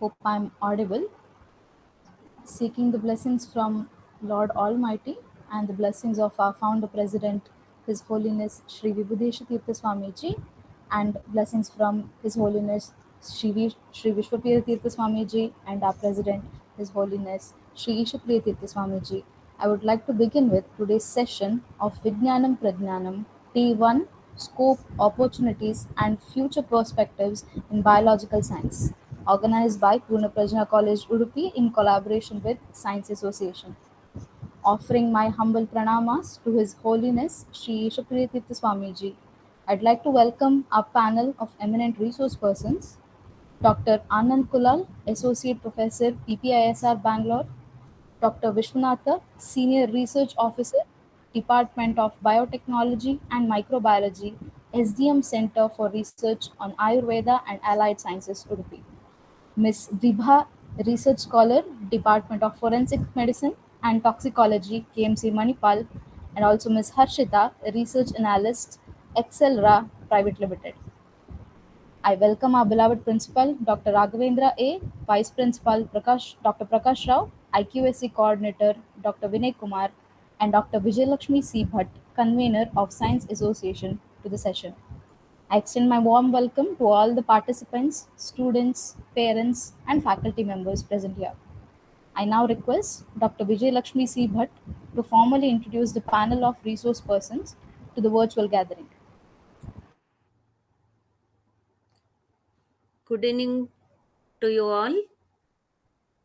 Hope I'm audible. Seeking the blessings from Lord Almighty and the blessings of our founder president, His Holiness Sri Vibhudesha Tirtha Swamiji, and blessings from His Holiness Sri Vishwapriya Tirtha Swamiji and our president, His Holiness Sri Ishapriya Tirtha Swamiji. I would like to begin with today's session of Vijnanam Prajnanam T1 Scope, Opportunities and Future Perspectives in Biological Science, organized by Pune Prajna College Udupi in collaboration with Science Association. Offering my humble pranamas to His Holiness Sri Ishapriya Tirtha Swamiji, I'd like to welcome our panel of eminent resource persons, Dr. Anand Kulal, Associate Professor, PPISR Bangalore, Dr. Vishwanatha, Senior Research Officer, Department of Biotechnology and Microbiology, SDM Center for Research on Ayurveda and Allied Sciences, Udupi. Ms. Vibha, Research Scholar, Department of Forensic Medicine and Toxicology, KMC Manipal, and also Ms. Harshita, Research Analyst, Excelra Private Limited. I welcome our beloved principal, Dr. Raghavendra A., Vice Principal, Dr. Prakash Rao, IQSC Coordinator, Dr. Vinay Kumar, and Dr. Vijayalakshmi C. Bhatt, Convener of Science Association, to the session. I extend my warm welcome to all the participants, students, parents, and faculty members present here. I now request Dr. Vijayalakshmi C. Bhatt to formally introduce the panel of resource persons to the virtual gathering. Good evening to you all.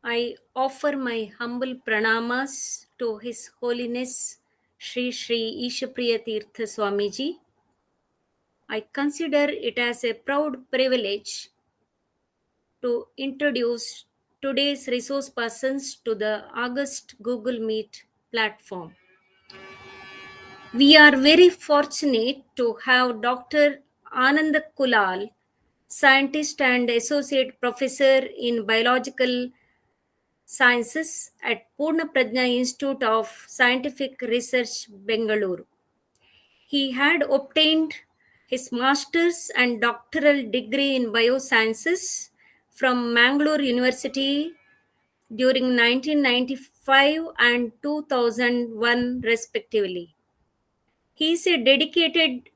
I offer my humble pranamas to His Holiness Sri Sri Ishapriya Tirtha Swamiji. I consider it as a proud privilege to introduce today's resource persons to the August Google Meet platform. We are very fortunate to have Dr. Anand Kulal, scientist and associate professor in biological sciences at Purna Prajna Institute of Scientific Research, Bengaluru. He had obtained his master's and doctoral degree in biosciences from Mangalore University during 1995 and 2001 respectively. He is a dedicated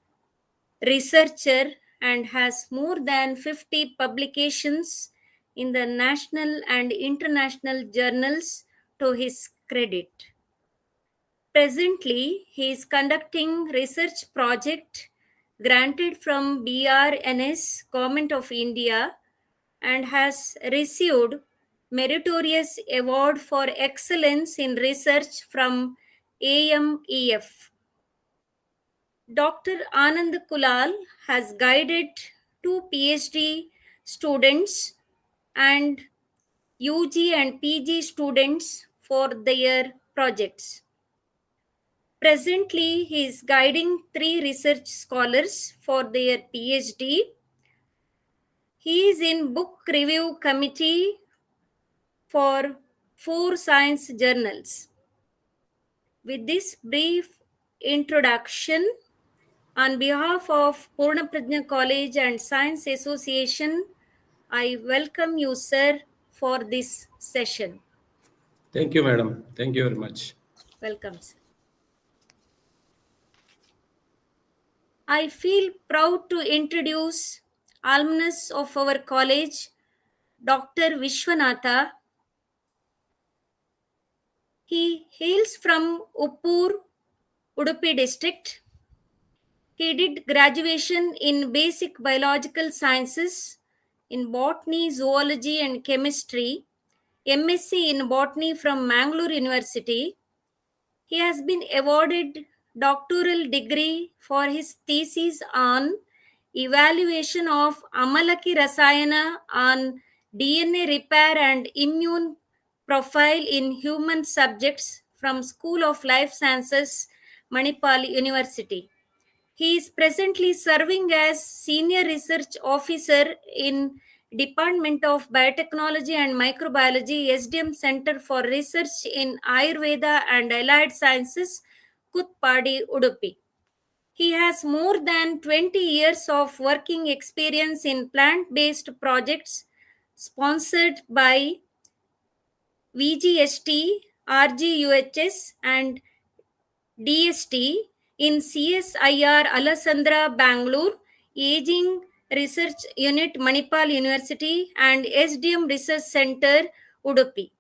researcher and has more than 50 publications in the national and international journals to his credit. Presently, he is conducting research project granted from BRNS Government of India and has received meritorious award for excellence in research from AMEF. Dr. Anand Kulal has guided two PhD students and UG and PG students for their projects. Presently, he is guiding three research scholars for their PhD. He is in book review committee for 4 science journals. With this brief introduction, on behalf of Purna Prajna College and Science Association, I welcome you, sir, for this session. Thank you, madam. Thank you very much. Welcome, sir. I feel proud to introduce alumnus of our college, Dr. Vishwanatha. He hails from Uppur, Udupi district. He did graduation in basic biological sciences in botany, zoology and chemistry, MSc in botany from Mangalore University. He has been awarded doctoral degree for his thesis on evaluation of Amalaki Rasayana on DNA repair and immune profile in human subjects from School of Life Sciences, Manipal University. He is presently serving as Senior Research Officer in Department of Biotechnology and Microbiology, SDM Center for Research in Ayurveda and Allied Sciences, Kutpadi, Udupi. He has more than 20 years of working experience in plant-based projects sponsored by VGST, RGUHS, and DST in CSIR Alessandra, Bangalore, Aging Research Unit, Manipal University, and SDM Research Center, Udupi.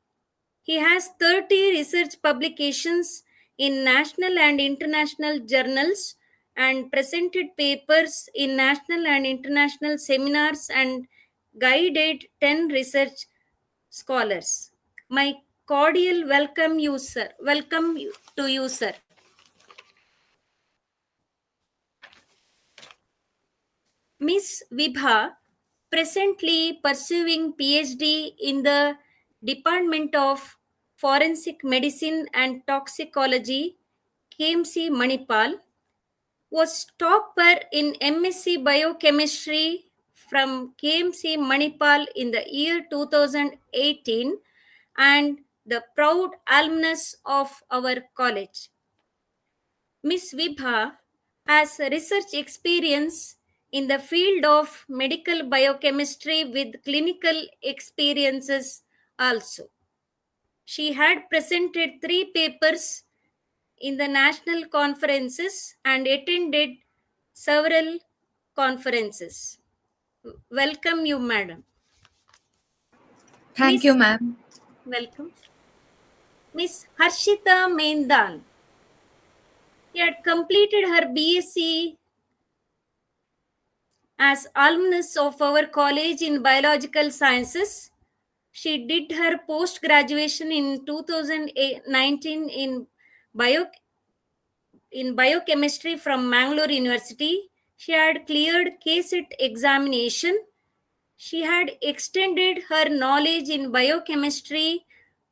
He has 30 research publications in national and international journals and presented papers in national and international seminars and guided 10 research scholars. My cordial welcome you, sir. To you, sir. Miss Vibha, presently pursuing PhD in the Department of Forensic Medicine and Toxicology, KMC Manipal, was topper in MSc Biochemistry from KMC Manipal in the year 2018 and the proud alumnus of our college. Miss Vibha has research experience in the field of medical biochemistry with clinical experiences also. She had presented 3 papers in the national conferences and attended several conferences. Welcome you, madam. Thank you, Miss, ma'am. welcome. Miss Harshita Mendan. She had completed her BSc as alumnus of our college in biological sciences. She did her post graduation in 2019 bio, in biochemistry from Mangalore University. She had cleared KCET examination. She had extended her knowledge in biochemistry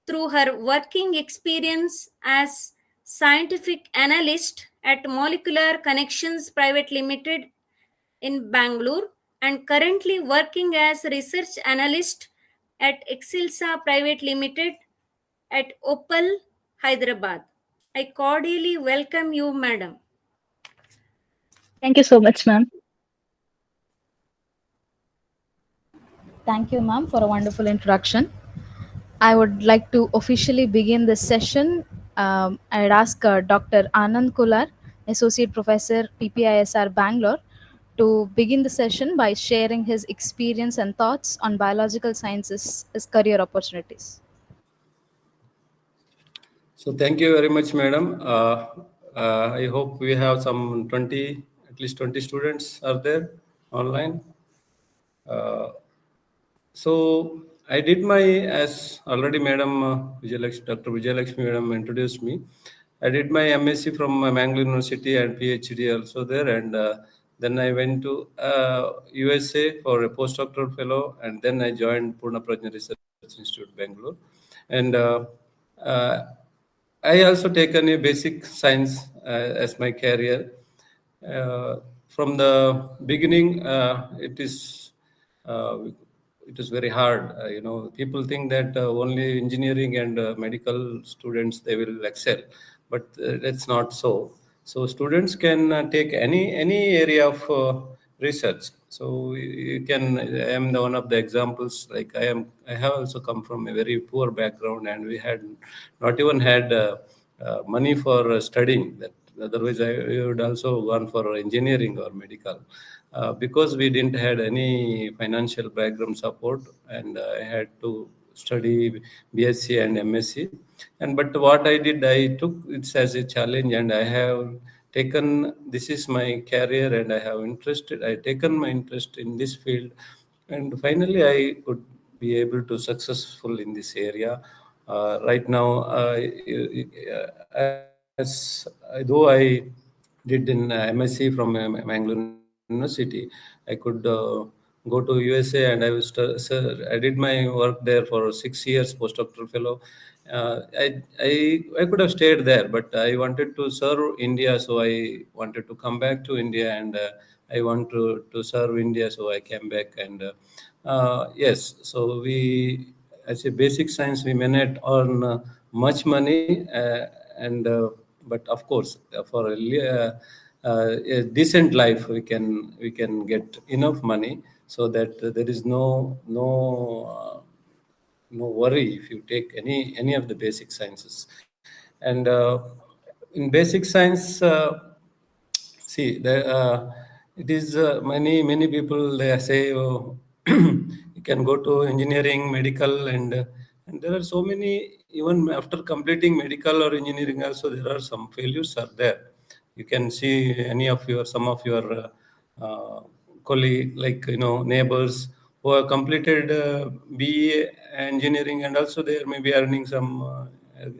through her working experience as scientific analyst at Molecular Connections Private Limited in Bangalore and currently working as research analyst at Excelsa Private Limited at Opal, Hyderabad. I cordially welcome you, madam. Thank you so much, ma'am. Thank you, ma'am, for a wonderful introduction. I would like to officially begin this session. I'd ask Dr. Anand Kular, Associate Professor, PPISR Bangalore, to begin the session by sharing his experience and thoughts on biological sciences as career opportunities. So thank you very much, madam. I hope we have some 20, at least 20 students are there online. Uh, so I did my, as already madam Dr. Vijayalakshmi madam introduced me. I did my MSc from Mangalore University and PhD also there, and then I went to USA for a postdoctoral fellow, and then I joined Purna Prajna Research Institute, Bangalore, and uh, I also taken a basic science as my career. From the beginning, uh, it is very hard. People think that only engineering and medical students they will excel, but that's not so. So students can take any area of research. So you can. I am the one of the examples. Like I am. I have also come from a very poor background, and we had not even had money for studying. That otherwise I would also gone for engineering or medical. Because we didn't had any financial background support, and I had to study BSc and MSc. And but what I did, I took it as a challenge, and I have taken this is my career, and I have interested. I taken my interest in this field, and finally I could be able to successful in this area. Right now, as though I did in MSc from Mangalore University, I could go to USA, and I did my work there for 6 years, postdoctoral fellow. I could have stayed there, but I wanted to serve India, so I wanted to come back to India, and I want to serve India, so I came back. And yes, so we, as a basic science, we may not earn much money, and but of course, for a decent life, we can get enough money. so that there is no worry if you take any of the basic sciences. And in basic science, see, it is many people they say, oh, you can go to engineering, medical, and there are so many. Even after completing medical or engineering, also there are some failures are there. You can see some of your colleague, like neighbors who have completed BE engineering, and also they may be earning some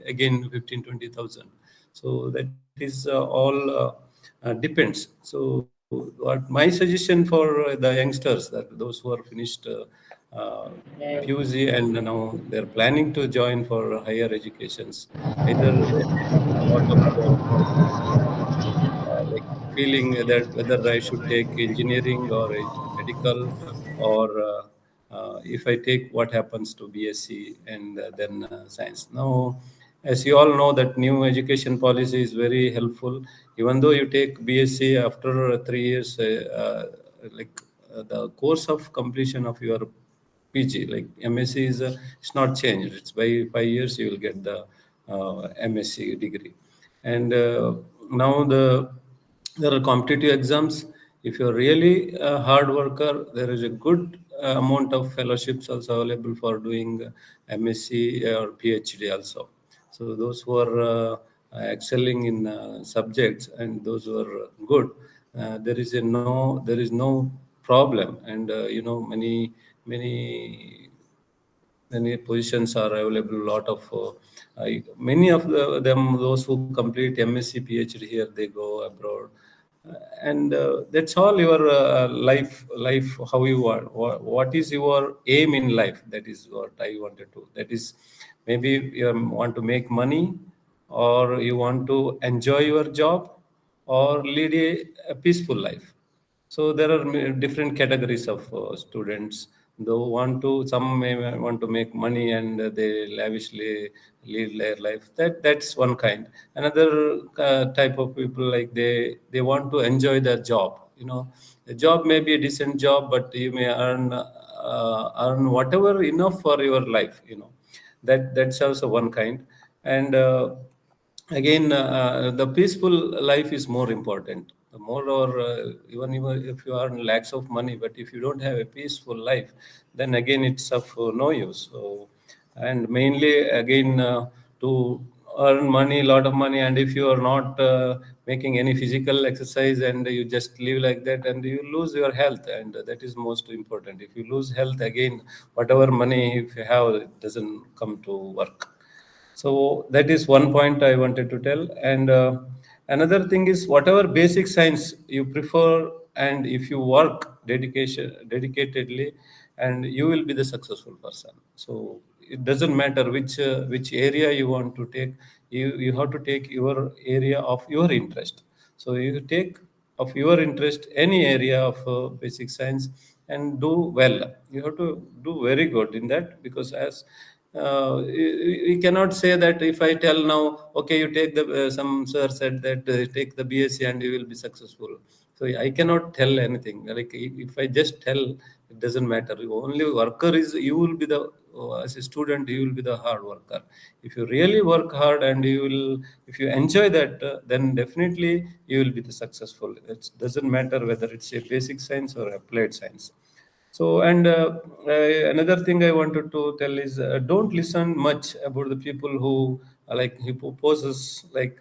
again 15-20,000. So that is all depends. So what my suggestion for the youngsters, that those who are finished PUC and now they're planning to join for higher educations, either they have a lot of like feeling that whether I should take engineering or a medical, or if I take what happens to BSc and then science. Now, as you all know, that new education policy is very helpful. Even though you take BSc after 3 years, the course of completion of your PG, like MSc is it's not changed. It's by 5 years you will get the MSc degree, and now there are competitive exams. If you're really a hard worker, there is a good amount of fellowships also available for doing MSc or PhD also. So those who are excelling in subjects and those who are good, there is no problem, and many many positions are available. A lot of many of them, those who complete MSc, PhD here, they go abroad, and that's all your life. How you are, what is your aim in life? That is what I wanted to. That is, maybe you want to make money, or you want to enjoy your job, or lead a peaceful life. So there are different categories of students. Though some may want to make money and they lavishly lead their life. That's one kind. Another type of people, like they want to enjoy their job. The job may be a decent job, but you may earn whatever enough for your life. That's also one kind. And again, the peaceful life is more important. The more, or even if you earn lakhs of money, but if you don't have a peaceful life, then again it's of no use. So, and mainly again, to earn money, a lot of money, and if you are not making any physical exercise and you just live like that, and you lose your health, and that is most important. If you lose health, again, whatever money if you have, it doesn't come to work. So that is one point I wanted to tell. And another thing is, whatever basic science you prefer, and if you work dedicatedly, and you will be the successful person. So it doesn't matter which area you want to take. You have to take your area of your interest. So you take of your interest any area of basic science and do well. You have to do very good in that, because as we cannot say that if I tell now, okay, you take some sir said that take the BSc and you will be successful. So I cannot tell anything. Like if I just tell, it doesn't matter. Only worker is you will be the as a student, you will be the hard worker. If you really work hard and if you enjoy that, then definitely you will be the successful. It doesn't matter whether it's a basic science or applied science. So, and another thing I wanted to tell is, don't listen much about the people who who proposes like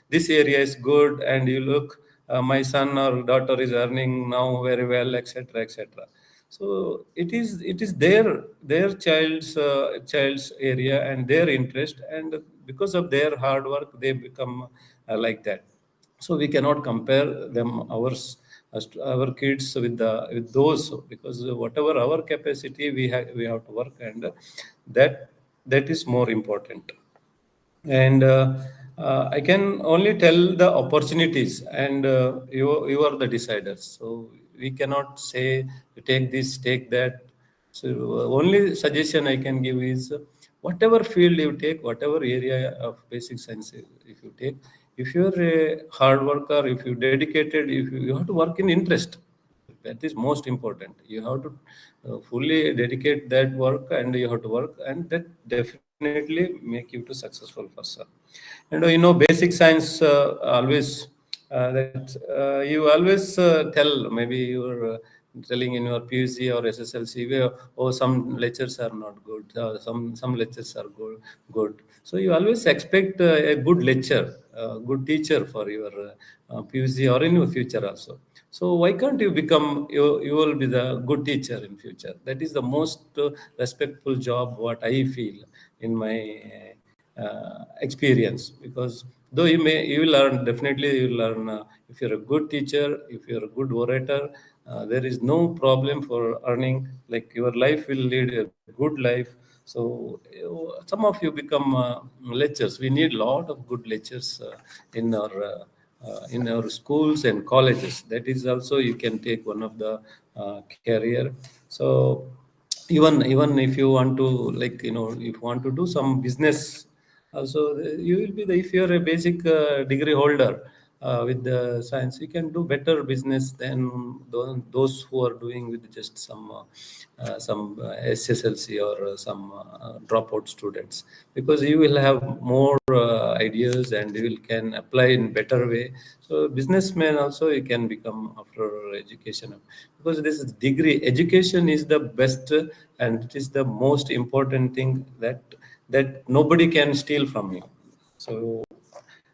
this area is good, and you look, my son or daughter is earning now very well, etc., etc. So it is their child's area and their interest, and because of their hard work, they become like that. So we cannot compare them our kids with those, because whatever our capacity, we have to work, and that is more important. And I can only tell the opportunities, and you are the deciders. So we cannot say take this, take that. So only suggestion I can give is, whatever field you take, whatever area of basic science if you take, if you're a hard worker, if you dedicated, if you have to work in interest. That is most important. You have to fully dedicate that work, and you have to work, and that definitely make you to successful person. And basic science always that you always tell, maybe you're telling in your PUC or SSLC, where, oh, some lectures are not good, some lectures are good. So you always expect a good lecture, good teacher for your PUC or in your future also. So why can't you become, you will be the good teacher in future? That is the most respectful job what I feel in my experience. Because though you will learn, definitely you will learn, if you're a good teacher, if you're a good orator, there is no problem for earning. Like, your life will lead a good life. So some of you become lecturers. We need a lot of good lectures in our schools and colleges. That is also, you can take one of the career. So even if you want to, like, if you want to do some business also, you will be the, if you're a basic degree holder with the science, you can do better business than those who are doing with just some SSLC or some dropout students. Because you will have more ideas, and you will can apply in better way. So businessman also you can become after education. Because this is degree education is the best, and it is the most important thing that nobody can steal from you. So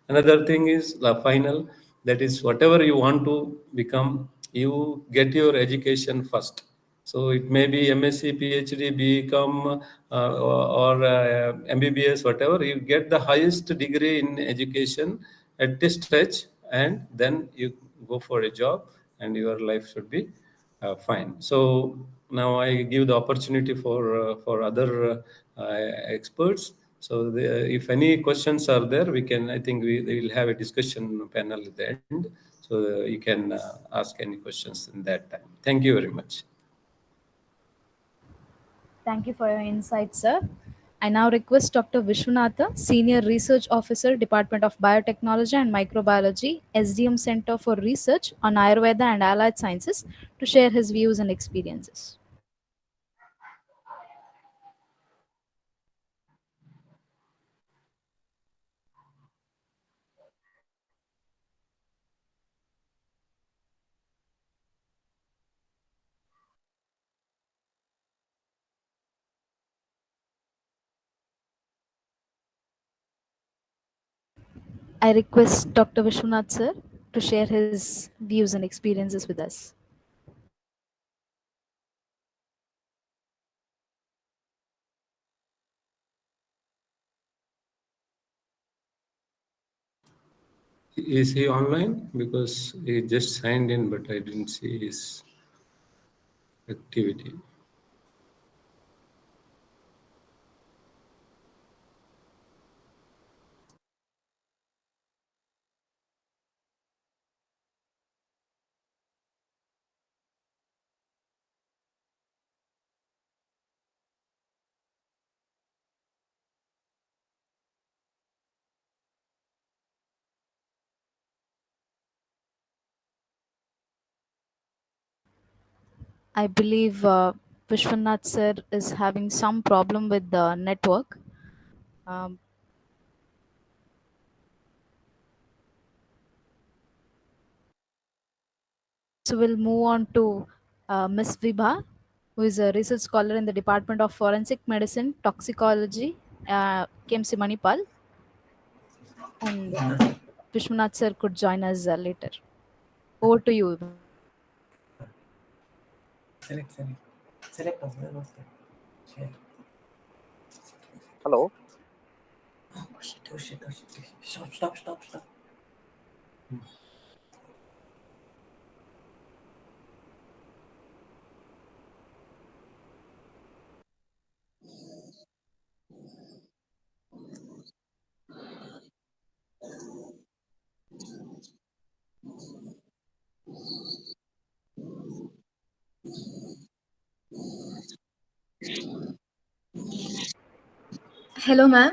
another thing is the final, that is, whatever you want to become, you get your education first. So it may be MSc, PhD, become or MBBS, whatever. You get the highest degree in education at this stretch, and then you go for a job, and your life should be fine. So now I give the opportunity for other experts. So if any questions are there, we can. I think we will have a discussion panel at the end. So you can ask any questions in that time. Thank you very much. Thank you for your insight, sir. I now request Dr. Vishwanatha, Senior Research Officer, Department of Biotechnology and Microbiology, SDM Center for Research on Ayurveda and Allied Sciences, to share his views and experiences. I request Dr. Vishwanath, sir, to share his views and experiences with us. Is he online? Because he just signed in, but I didn't see his activity. I believe Vishwanath sir is having some problem with the network. Um, so we'll move on to Ms. Vibha, who is a research scholar in the Department of Forensic Medicine, Toxicology, KMC Manipal, and Vishwanath sir could join us later. Over to you. Select share. Hello. Oh shit! Oh shit! Oh shit! Stop! Hello, ma'am.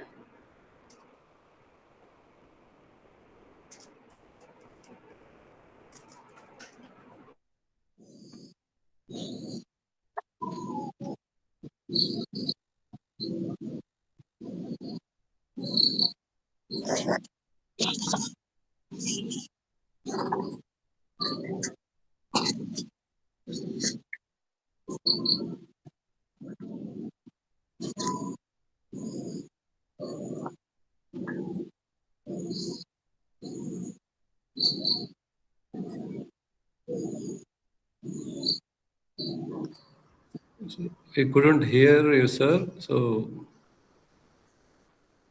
We couldn't hear you, sir. So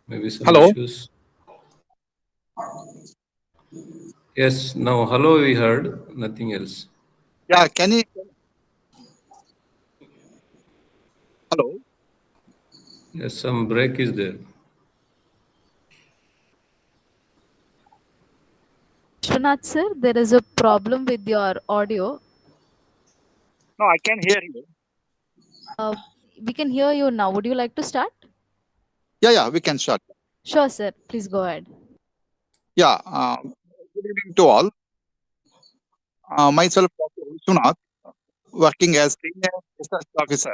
maybe some Hello. issues. Yes, now hello we heard, nothing else. Yeah, can you? Hello. Yes, some break is there. Vishwanath sir, there is a problem with your audio. No, I can hear you. Uh, we can hear you now. Would you like to start? Yeah, we can start. Sure, sir. Please go ahead. Yeah. Good evening to all. Myself, Dr. Vishwanath, working as Senior Research Officer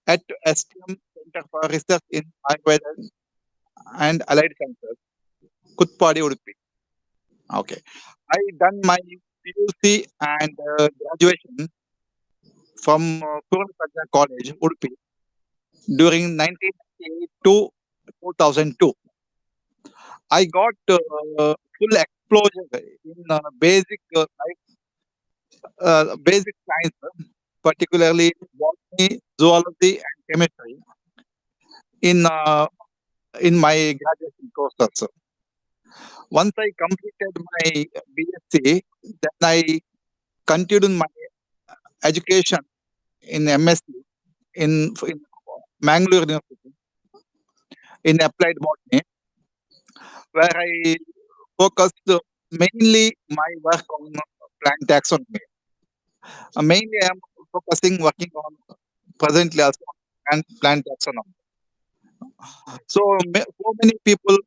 at STM Center for Research in Ayurveda and Allied Sciences, Kutpadi, Udupi. Okay. I done my PUC and graduation from Purna College, Udupi, during 1998 to 2002. I got full exposure in basic science, particularly botany, zoology, and chemistry in uh, in my graduation course also. Once I completed my BSc, then I continued my education in MSc in Mangalore University in applied botany, where I focused mainly my work on plant taxonomy. Mainly, I am working on presently also and plant taxonomy. So, so many people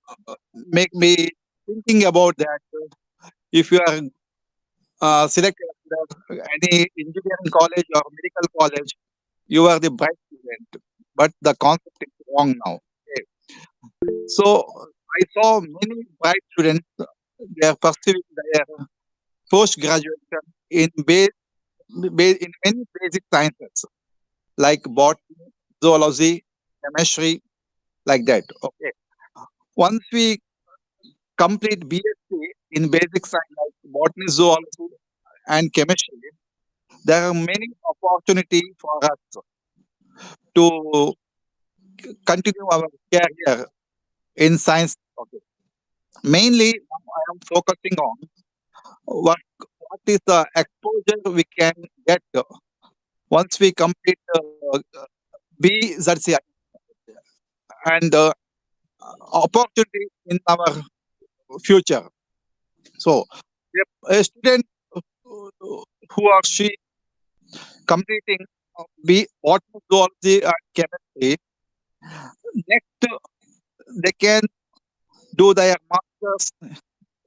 make me thinking about that. If you are selected for any engineering college or medical college, you are the bright student. But the concept is wrong now. Okay. So, I saw many bright students. They are pursuing their post graduation in in many basic sciences like botany, zoology, chemistry, like that. Okay. Once we complete BSc in basic science like botany, zoology, and chemistry, there are many opportunities for us to continue our career in science. Okay. Mainly, I am focusing on what is the exposure we can get once we complete BZC and opportunity in our future. So, if a student who or she completing botany, zoology, and chemistry, next they can do their masters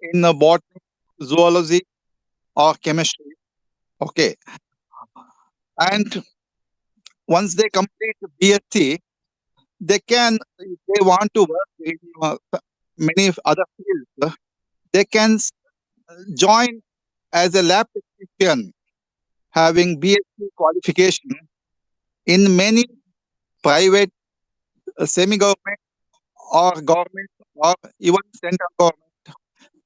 in botany, zoology, or chemistry. Okay, and once they complete BSc, they can, if they want to work in many other fields, they can join as a lab technician having BSc qualification in many private, semi-government, or government, or even central government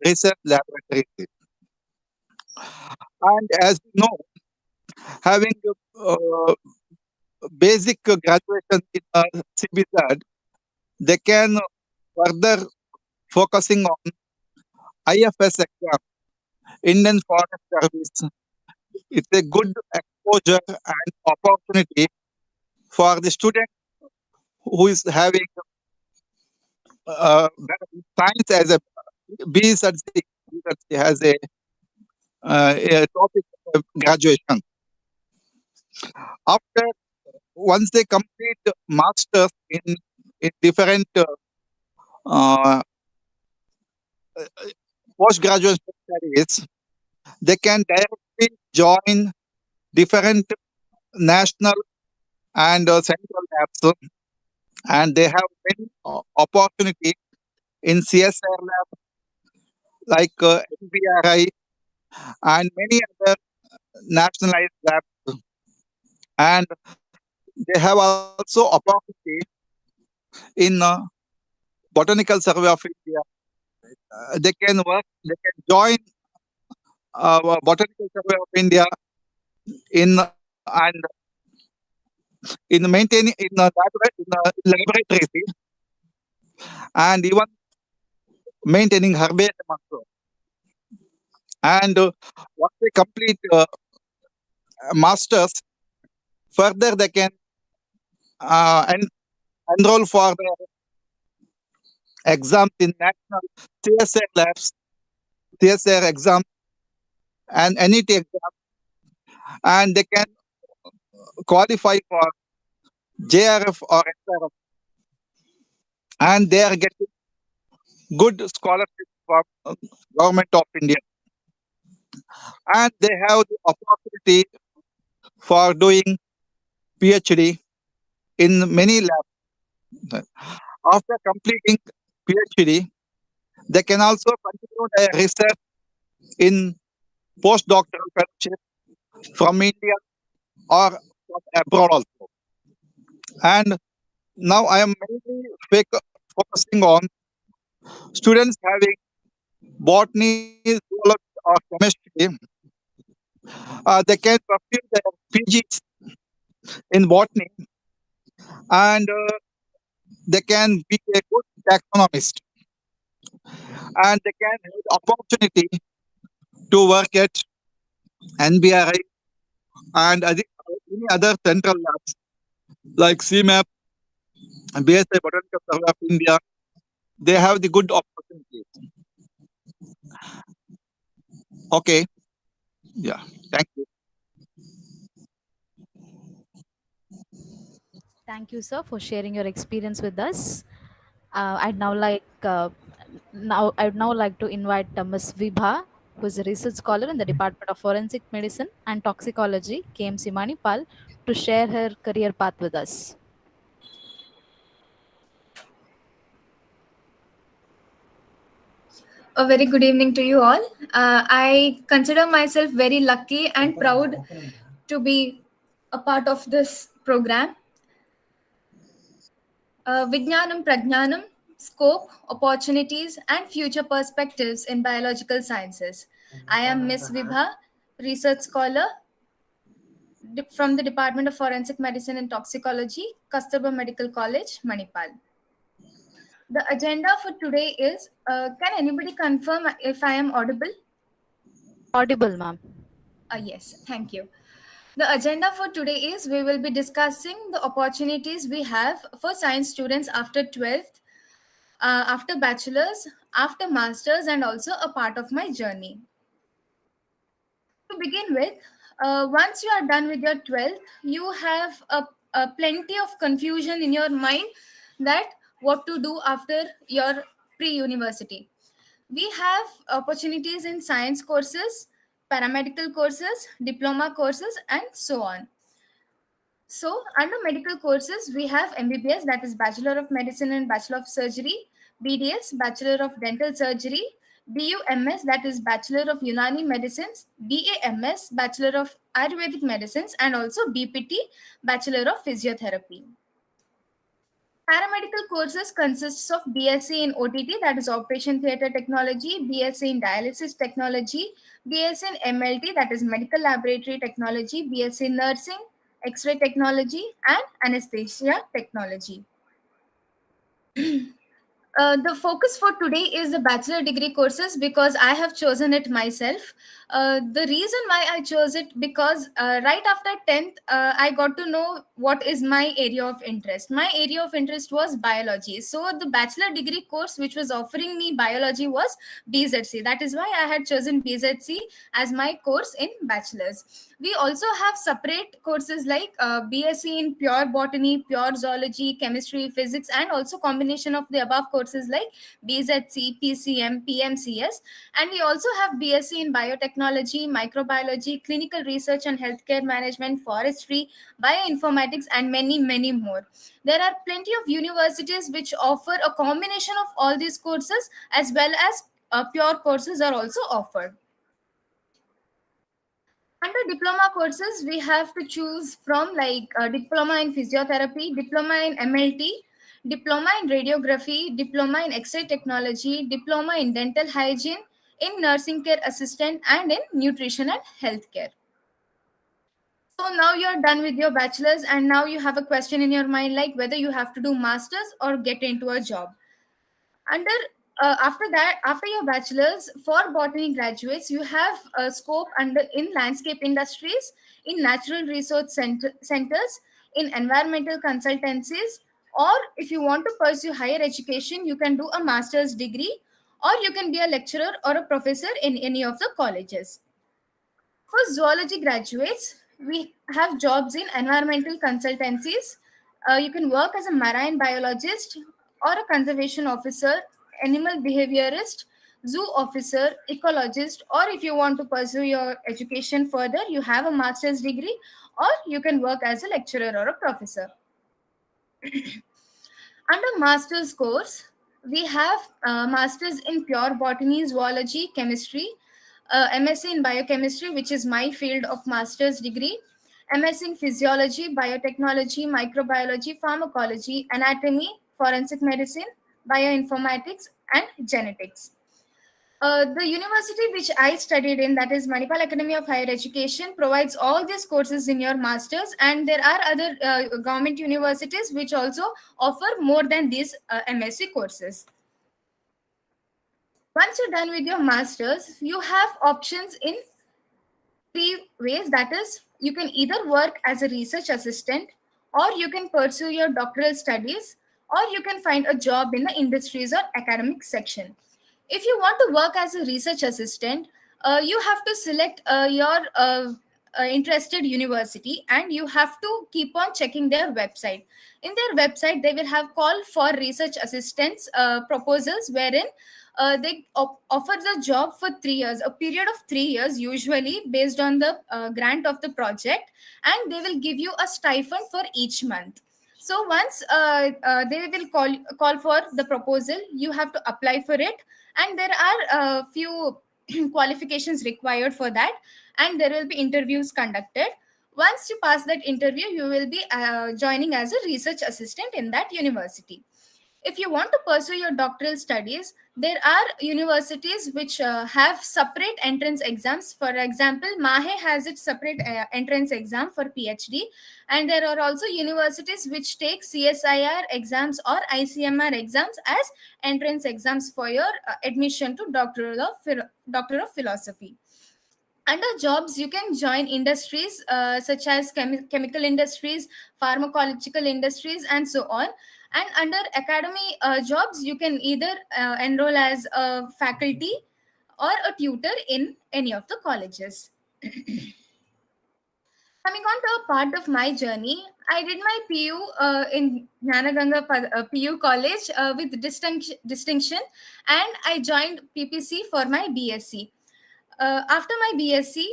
research laboratories. And as you know, having uh, basic graduation in CBZ, they can further focusing on IFS exam, Indian Forest Service. It's a good exposure and opportunity for the student who is having science as a BSc has a topic of graduation. After once they complete masters in different uh, postgraduate studies, they can directly join different national and central labs, and they have many opportunity in CSR lab like NBRI and many other nationalized labs, and they have also opportunity in Botanical Survey of India. They can work, they can join Botanical Survey of India in and in maintaining in laboratories and even maintaining herbarium also. And once they complete masters, further they can enroll for the exams in national CSR labs, CSR exam and NET exam, and they can qualify for JRF or SRF, and they are getting good scholarship from government of India, and they have the opportunity for doing PhD in many labs. After completing PhD, they can also continue their research in postdoctoral fellowship from India or from abroad also. And now I am mainly focusing on students having botany, zoology, or chemistry. They can pursue their PGs in botany, and they can be a good taxonomist, and they can have the opportunity to work at NBRI and any other central labs like CMAP and BSI Botanical Survey of India. They have the good opportunities. Okay. Yeah. Thank you. Thank you, sir, for sharing your experience with us. I'd now like to invite Ms. Vibha, who is a research scholar in the Department of Forensic Medicine and Toxicology, KMC Manipal, to share her career path with us. A very good evening to you all. I consider myself very lucky and proud to be a part of this program. Vijnanam Prajnanam, Scope, Opportunities, and Future Perspectives in Biological Sciences. I am Miss Vibha, research scholar from the Department of Forensic Medicine and Toxicology, Kasturba Medical College, Manipal. The agenda for today is can anybody confirm if I am audible? Audible, ma'am. Yes, thank you. The agenda for today is we will be discussing the opportunities we have for science students after 12th, after bachelor's, after master's, and also a part of my journey. To begin with, once you are done with your 12th, you have a plenty of confusion in your mind that what to do after your pre-university. We have opportunities in science courses, paramedical courses, diploma courses, and so on. So, under medical courses, we have MBBS, that is Bachelor of Medicine and Bachelor of Surgery, BDS, Bachelor of Dental Surgery, BUMS, that is Bachelor of Unani Medicines, BAMS, Bachelor of Ayurvedic Medicines, and also BPT, Bachelor of Physiotherapy. Paramedical courses consists of BSc in OTT, that is Operation Theatre Technology, BSc in Dialysis Technology, BSc in MLT, that is Medical Laboratory Technology, BSc in Nursing, X-ray Technology, and Anesthesia Technology. The focus for today is the bachelor degree courses because I have chosen it myself. The reason why I chose it because right after 10th, I got to know what is my area of interest. My area of interest was biology. So the bachelor degree course which was offering me biology was BZC. That is why I had chosen BZC as my course in bachelor's. We also have separate courses like BSc in pure botany, pure zoology, chemistry, physics, and also combination of the above courses courses like BZC, PCM, PMCS, and we also have BSc in biotechnology, microbiology, clinical research and healthcare management, forestry, bioinformatics, and many, many more. There are plenty of universities which offer a combination of all these courses, as well as pure courses are also offered. Under diploma courses, we have to choose from like diploma in physiotherapy, diploma in MLT, diploma in radiography, diploma in X-ray technology, diploma in dental hygiene, in nursing care assistant, and in nutrition and healthcare. So now you're done with your bachelor's, and now you have a question in your mind like whether you have to do masters or get into a job. Under After that, after your bachelor's, for botany graduates, you have a scope under in landscape industries, in natural resource centers, in environmental consultancies, or if you want to pursue higher education, you can do a master's degree, or you can be a lecturer or a professor in any of the colleges. For zoology graduates, we have jobs in environmental consultancies. You can work as a marine biologist or a conservation officer, animal behaviorist, zoo officer, ecologist, or if you want to pursue your education further, you have a master's degree, or you can work as a lecturer or a professor. Under master's course, we have masters in pure botany, zoology, chemistry, MSc in biochemistry, which is my field of master's degree, MSc in physiology, biotechnology, microbiology, pharmacology, anatomy, forensic medicine, bioinformatics, and genetics. The university which I studied in, that is Manipal Academy of Higher Education, provides all these courses in your masters, and there are other government universities which also offer more than these MSc courses. Once you're done with your masters, you have options in three ways. That is, you can either work as a research assistant, or you can pursue your doctoral studies, or you can find a job in the industries or academic section. If you want to work as a research assistant, you have to select your interested university, and you have to keep on checking their website. In their website, they will have call for research assistants proposals, wherein they offer the job for 3 years, a period of 3 years, usually based on the grant of the project, and they will give you a stipend for each month. So once they will call for the proposal, you have to apply for it, and there are a few qualifications required for that, and there will be interviews conducted. Once you pass that interview, you will be joining as a research assistant in that university. If you want to pursue your doctoral studies, there are universities which have separate entrance exams. For example, Mahe has its separate entrance exam for PhD, and there are also universities which take CSIR exams or ICMR exams as entrance exams for your admission to Doctor of Philosophy. Under jobs, you can join industries such as chemical industries, pharmacological industries, and so on. And under academy jobs, you can either enroll as a faculty or a tutor in any of the colleges. Coming on to a part of my journey, I did my PU in Jnanaganga PU College with distinction, and I joined PPC for my BSc. After my BSc,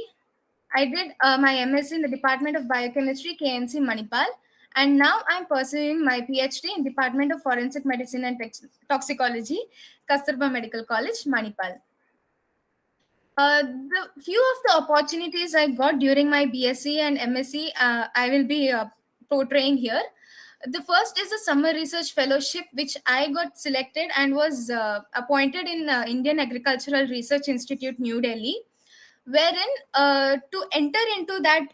I did my MSc in the Department of Biochemistry, KMC Manipal, and now I'm pursuing my PhD in Department of Forensic Medicine and Toxicology, Kasturba Medical College, Manipal. The few of the opportunities I got during my BSc and MSc, I will be portraying here. The first is a summer research fellowship, which I got selected and was appointed in Indian Agricultural Research Institute, New Delhi, wherein to enter into that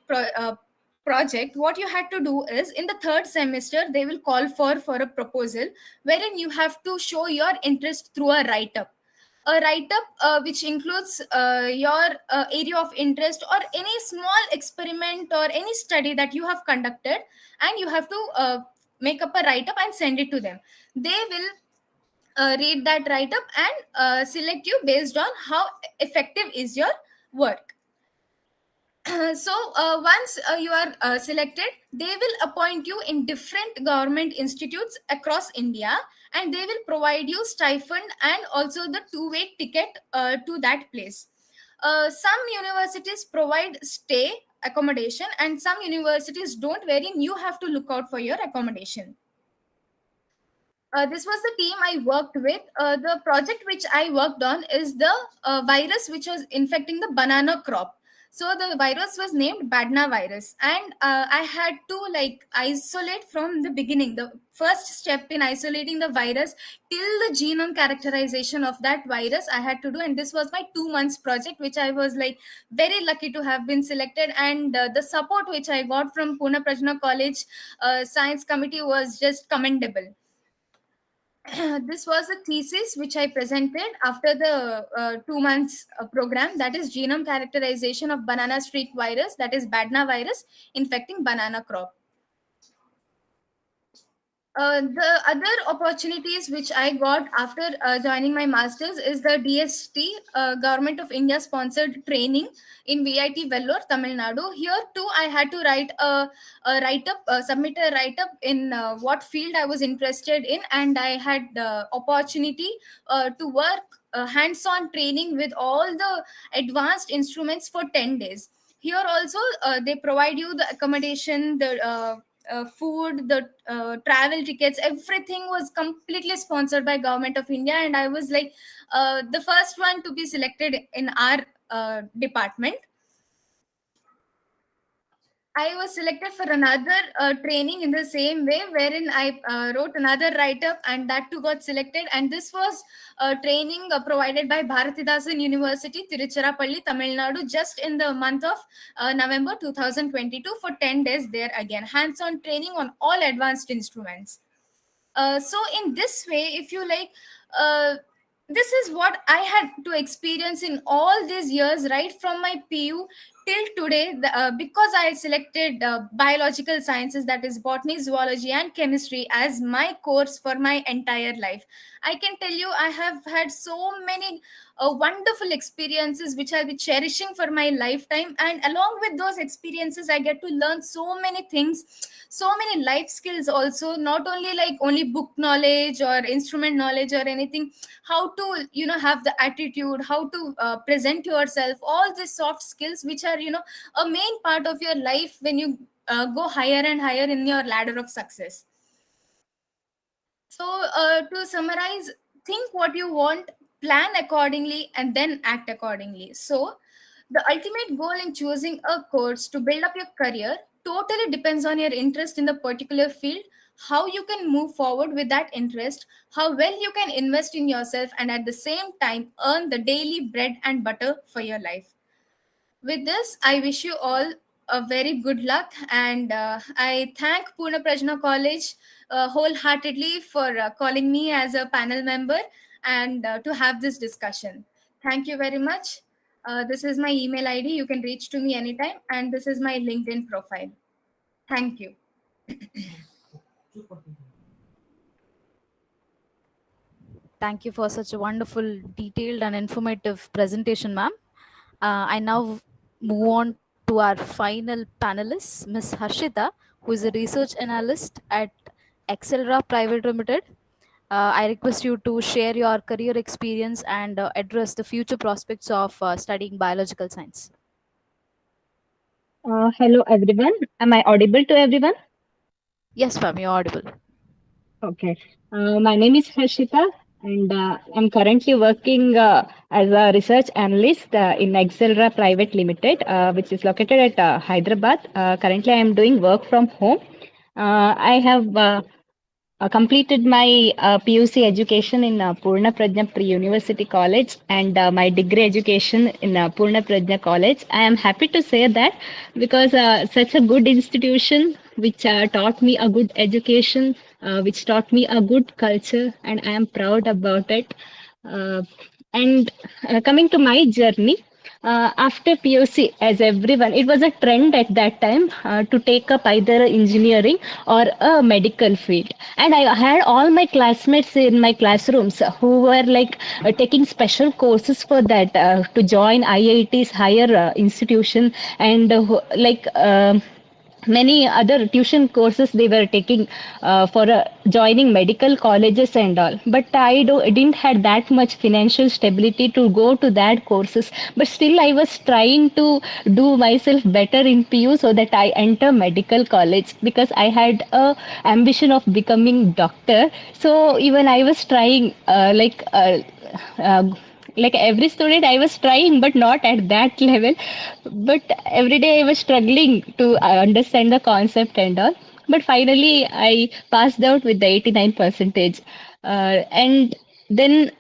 project, what you had to do is in the third semester, they will call for a proposal wherein you have to show your interest through a write-up. A write-up which includes your area of interest or any small experiment or any study that you have conducted, and you have to make up a write-up and send it to them. They will read that write-up and select you based on how effective is your work. Once you are selected, they will appoint you in different government institutes across India, and they will provide you stipend and also the two-way ticket to that place. Some universities provide stay accommodation, and some universities don't, wherein you have to look out for your accommodation. This was the team I worked with. The project which I worked on is the virus which was infecting the banana crop. So the virus was named Badna virus, and I had to like isolate from the beginning. The first step in isolating the virus till the genome characterization of that virus I had to do, and this was my 2 months project, which I was like very lucky to have been selected. And the support which I got from Pune Prajna College Science Committee was just commendable. This was a thesis which I presented after the 2 months program, that is genome characterization of banana streak virus, that is Badna virus infecting banana crop. The other opportunities which I got after joining my masters is the DST, Government of India sponsored training in VIT Vellore, Tamil Nadu. Here too, I had to write a write up, submit a write up in what field I was interested in, and I had the opportunity to work hands on training with all the advanced instruments for 10 days. Here also, they provide you the accommodation, the food, the travel tickets, everything was completely sponsored by Government of India, and I was like the first one to be selected in our department. I was selected for another training in the same way, wherein I wrote another write-up, and that too got selected. And this was training provided by Bharatidasan University, Tiruchirappalli, Tamil Nadu, just in the month of November 2022 for 10 days there again. Hands-on training on all advanced instruments. So in this way, if you like, this is what I had to experience in all these years, right from my PU till today. Because I selected biological sciences, that is botany, zoology and chemistry, as my course for my entire life, I can tell you I have had so many wonderful experiences which I'll be cherishing for my lifetime. And along with those experiences, I get to learn so many things, so many life skills also, not only like only book knowledge or instrument knowledge or anything. How to have the attitude, how to present yourself, all these soft skills which are a main part of your life when you go higher and higher in your ladder of success. So to summarize, think what you want, plan accordingly, and then act accordingly. So the ultimate goal in choosing a course to build up your career totally depends on your interest in the particular field, how you can move forward with that interest, how well you can invest in yourself, and at the same time earn the daily bread and butter for your life. With this, I wish you all a very good luck, and I thank Pune Prajna College wholeheartedly for calling me as a panel member and to have this discussion. Thank you very much. This is my email ID. You can reach to me anytime, and this is my LinkedIn profile. Thank you. Thank you for such a wonderful, detailed, and informative presentation, ma'am. I now move on to our final panelist, Ms. Harshita, who is a research analyst at Accelera Private Limited. I request you to share your career experience and address the future prospects of studying biological science. Hello, everyone. Am I audible to everyone? Yes, ma'am, you're audible. Okay. My name is Harshita, and I'm currently working as a research analyst in Accelera Private Limited, which is located at Hyderabad. Currently, I am doing work from home. I have completed my PUC education in Purna Prajna University College and my degree education in Purna Prajna College. I am happy to say that because such a good institution which taught me a good education, which taught me a good culture, and I am proud about it. And coming to my journey, After POC, as everyone, it was a trend at that time to take up either engineering or a medical field. And I had all my classmates in my classrooms who were like taking special courses for that to join IITs, higher institution, and many other tuition courses they were taking for joining medical colleges and all, but I didn't had that much financial stability to go to that courses, but still I was trying to do myself better in PU so that I enter medical college because I had a ambition of becoming doctor. So even I was trying uh, like every student I was trying but not at that level, but every day I was struggling to understand the concept and all, but finally I passed out with the 89 percentage, and then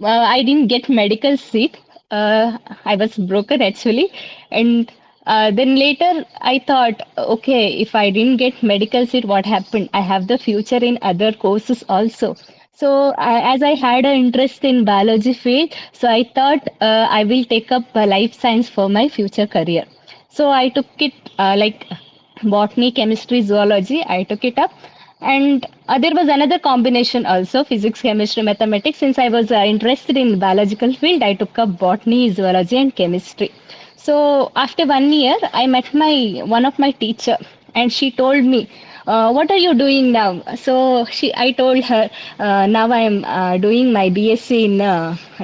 I didn't get medical seat. I was broken actually, and then later I thought, okay, if I didn't get medical seat, what happened? I have the future in other courses also. So as I had an interest in biology field, so I thought I will take up life science for my future career. So I took it botany, chemistry, zoology. I took it up, and there was another combination also, physics, chemistry, mathematics. Since I was interested in biological field, I took up botany, zoology, and chemistry. So after 1 year, I met my one of my teacher, and she told me, "What are you doing now?" So I told her, "Now I am doing my BSc in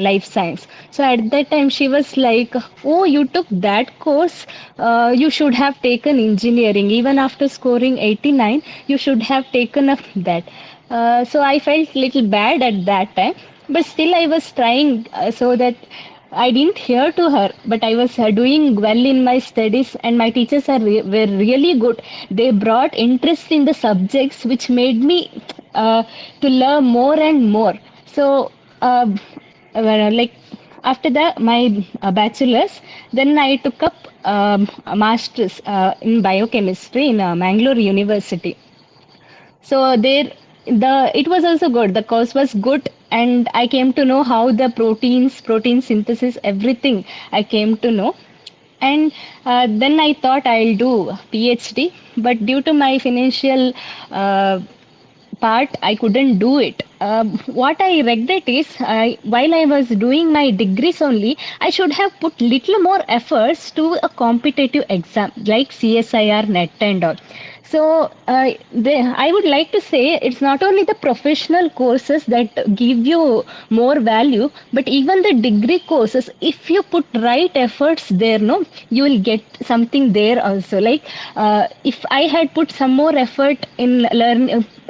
life science." So at that time, she was like, "Oh, you took that course? You should have taken engineering. Even after scoring 89, you should have taken up that." So I felt little bad at that time, but still I was trying so that I didn't hear to her, but I was doing well in my studies, and my teachers were really good. They brought interest in the subjects, which made me to learn more and more. So, like after that, my bachelor's, then I took up a master's in biochemistry in Mangalore University. So there, the it was also good. The course was good, and I came to know how the protein synthesis, everything I came to know. And then I thought I'll do PhD, but due to my financial part I couldn't do it. What I regret is while I was doing my degrees only, I should have put little more efforts to a competitive exam like CSIR net and all. So I would like to say it's not only the professional courses that give you more value, but even the degree courses, if you put right efforts there, no, you will get something there also. Like if I had put some more effort in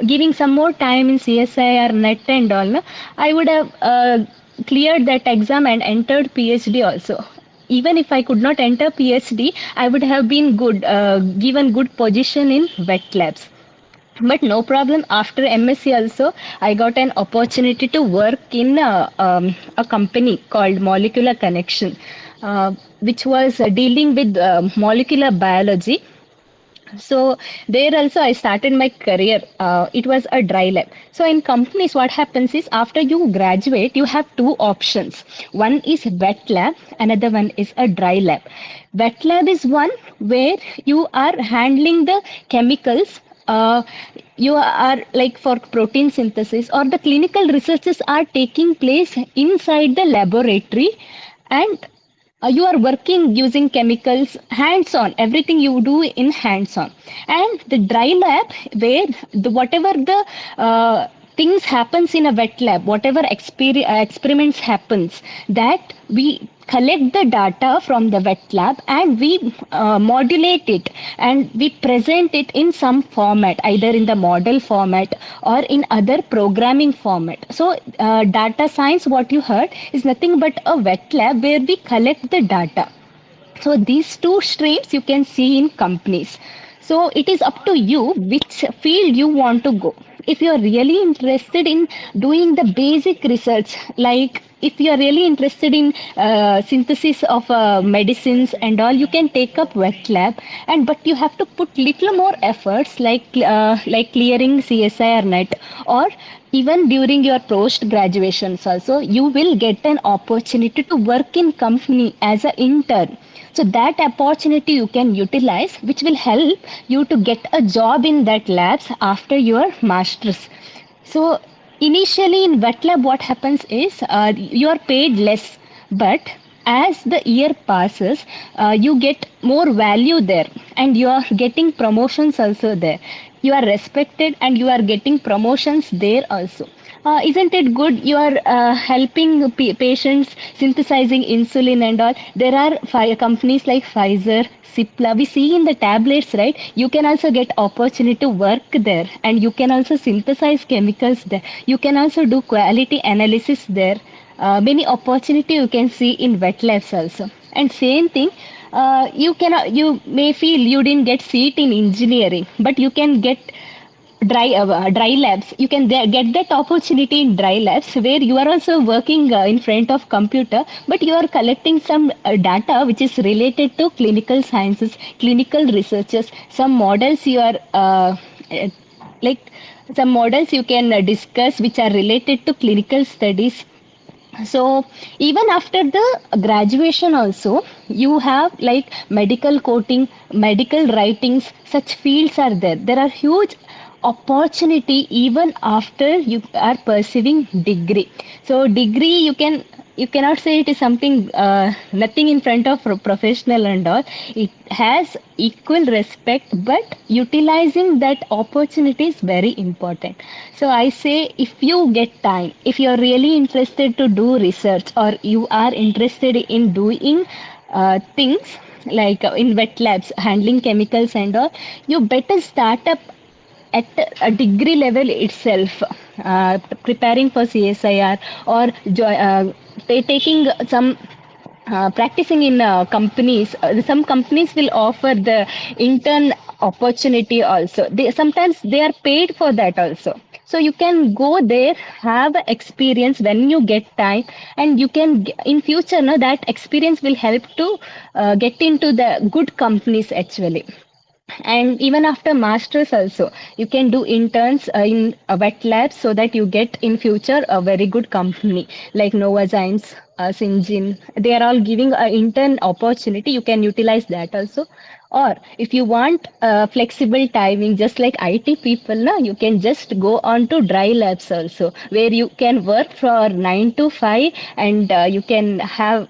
giving some more time in CSI or net and all, no, I would have cleared that exam and entered PhD also. Even if I could not enter PhD, I would have been good, given good position in wet labs. But no problem. After MSc also, I got an opportunity to work in a company called Molecular Connection, which was dealing with molecular biology. So there also I started my career. It was a dry lab. So in companies, what happens is after you graduate, you have two options. One is wet lab, another one is a dry lab. Wet lab is one where you are handling the chemicals. You are like for protein synthesis, or the clinical researches are taking place inside the laboratory, and you are working using chemicals hands on, everything you do in hands on. And the dry lab, where whatever the things happens in a wet lab, whatever experiments happens, that we collect the data from the wet lab and we modulate it, and we present it in some format, either in the model format or in other programming format. So data science, what you heard, is nothing but a wet lab where we collect the data. So these two streams you can see in companies. So it is up to you which field you want to go. if you're really interested in doing the basic research, like if you're really interested in synthesis of medicines and all, you can take up wet lab, and but you have to put little more efforts, like clearing CSIR net, or even during your post graduations also you will get an opportunity to work in company as an intern. So that opportunity you can utilize, which will help you to get a job in that labs after your masters. So initially in wet lab, what happens is you are paid less, but as the year passes, you get more value there, and you are getting promotions also there. You are respected, and you are getting promotions there also. Isn't it good? You are helping patients synthesizing insulin and all. There are companies like Pfizer, Cipla. We see in the tablets, right? You can also get opportunity to work there, and you can also synthesize chemicals there. You can also do quality analysis there. Many opportunity you can see in wet labs also. And same thing, you may feel you didn't get seat in engineering, but you can get dry labs. You can get that opportunity in dry labs, where you are also working in front of computer, but you are collecting some data which is related to clinical sciences, clinical researches, some models you are uh, like some models you can discuss which are related to clinical studies. So even after the graduation also, you have like medical coding, medical writings, such fields are there. There are huge opportunity even after you are pursuing degree. So degree, you cannot say it is something nothing in front of professional and all. It has equal respect, but utilizing that opportunity is very important. So I say, if you get time, if you are really interested to do research, or you are interested in doing things like in wet labs, handling chemicals and all, you better start up at a degree level itself, preparing for CSIR, or taking some practicing in companies. Some companies will offer the intern opportunity also. Sometimes they are paid for that also. So you can go there, have experience when you get time, and you can in future, no, that experience will help to get into the good companies actually. And even after masters also, you can do interns in wet labs, so that you get in future a very good company like Novozymes, Syngene. They are all giving an intern opportunity. You can utilize that also. Or if you want flexible timing, just like IT people, now you can just go on to dry labs also, where you can work for 9 to 5, and you can have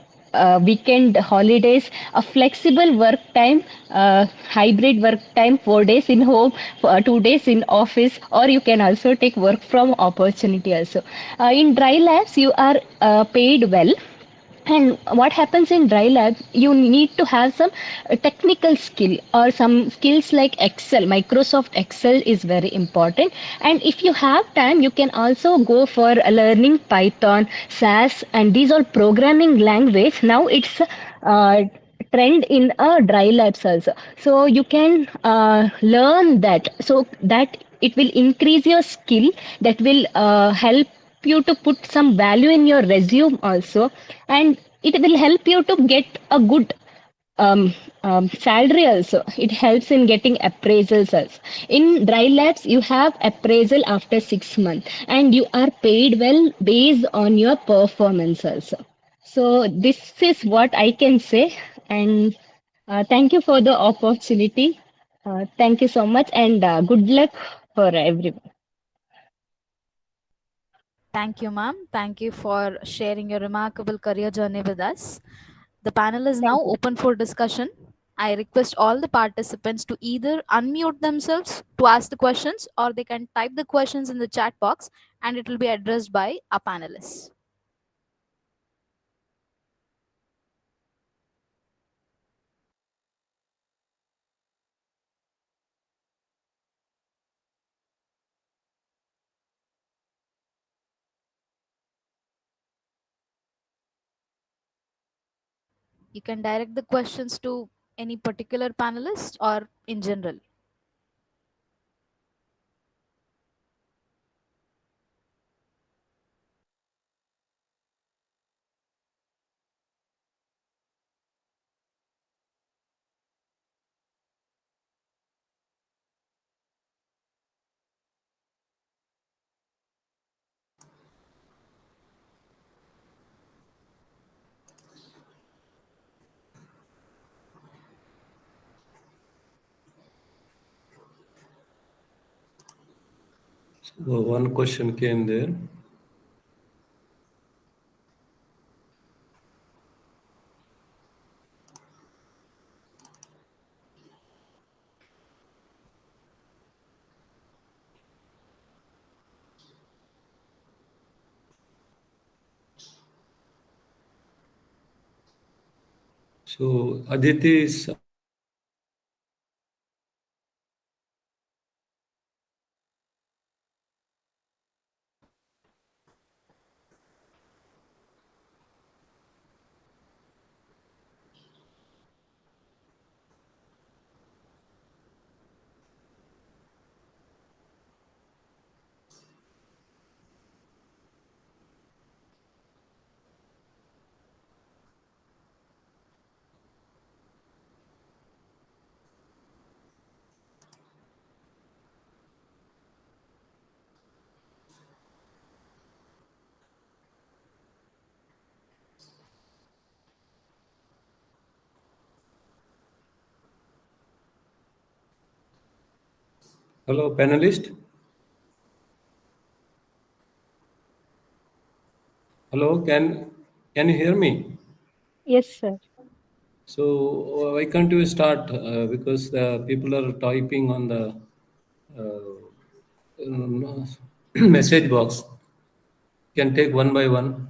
weekend holidays, a flexible work time, hybrid work time, 4 days in home, 2 days in office, or you can also take work from opportunity also. In dry labs, you are paid well. And what happens in dry lab, you need to have some technical skill, or some skills like Excel. Microsoft Excel is very important. And if you have time, you can also go for learning Python, SAS, and these are programming language. Now it's trend in a dry labs also. So you can learn that, so that it will increase your skill, that will help you to put some value in your resume also, and it will help you to get a good salary also. It helps in getting appraisals also. In dry labs, you have appraisal after 6 months, and you are paid well based on your performance also. So this is what I can say, and thank you for the opportunity. Thank you so much, and good luck for everyone. Thank you, ma'am. Thank you for sharing your remarkable career journey with us. The panel is now Thank you. open for discussion. I request all the participants to either unmute themselves to ask the questions, or they can type the questions in the chat box and it will be addressed by our panelists. You can direct the questions to any particular panelist or in general. So one question came there. So Aditi is hello panelist. Hello, can you hear me? Yes, sir. So why can't you start? Because the people are typing on the message box. Can take one by one.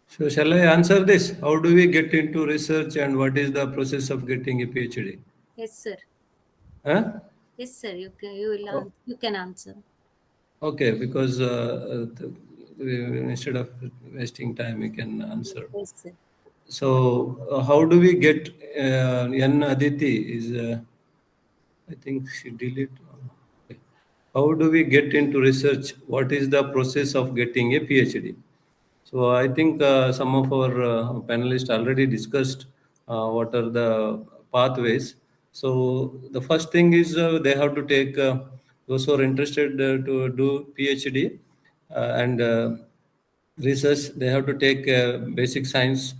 So shall I answer this? How do we get into research and what is the process of getting a PhD? Yes, sir. Huh? Yes, sir. You can answer. Okay, because instead of wasting time, we can answer. Yes, sir. So, how do we get Yan Aditi is, I think she deleted. Okay. How do we get into research? What is the process of getting a PhD? So, I think some of our panelists already discussed what are the pathways. So, the first thing is they have to take those who are interested to do PhD and research. They have to take basic science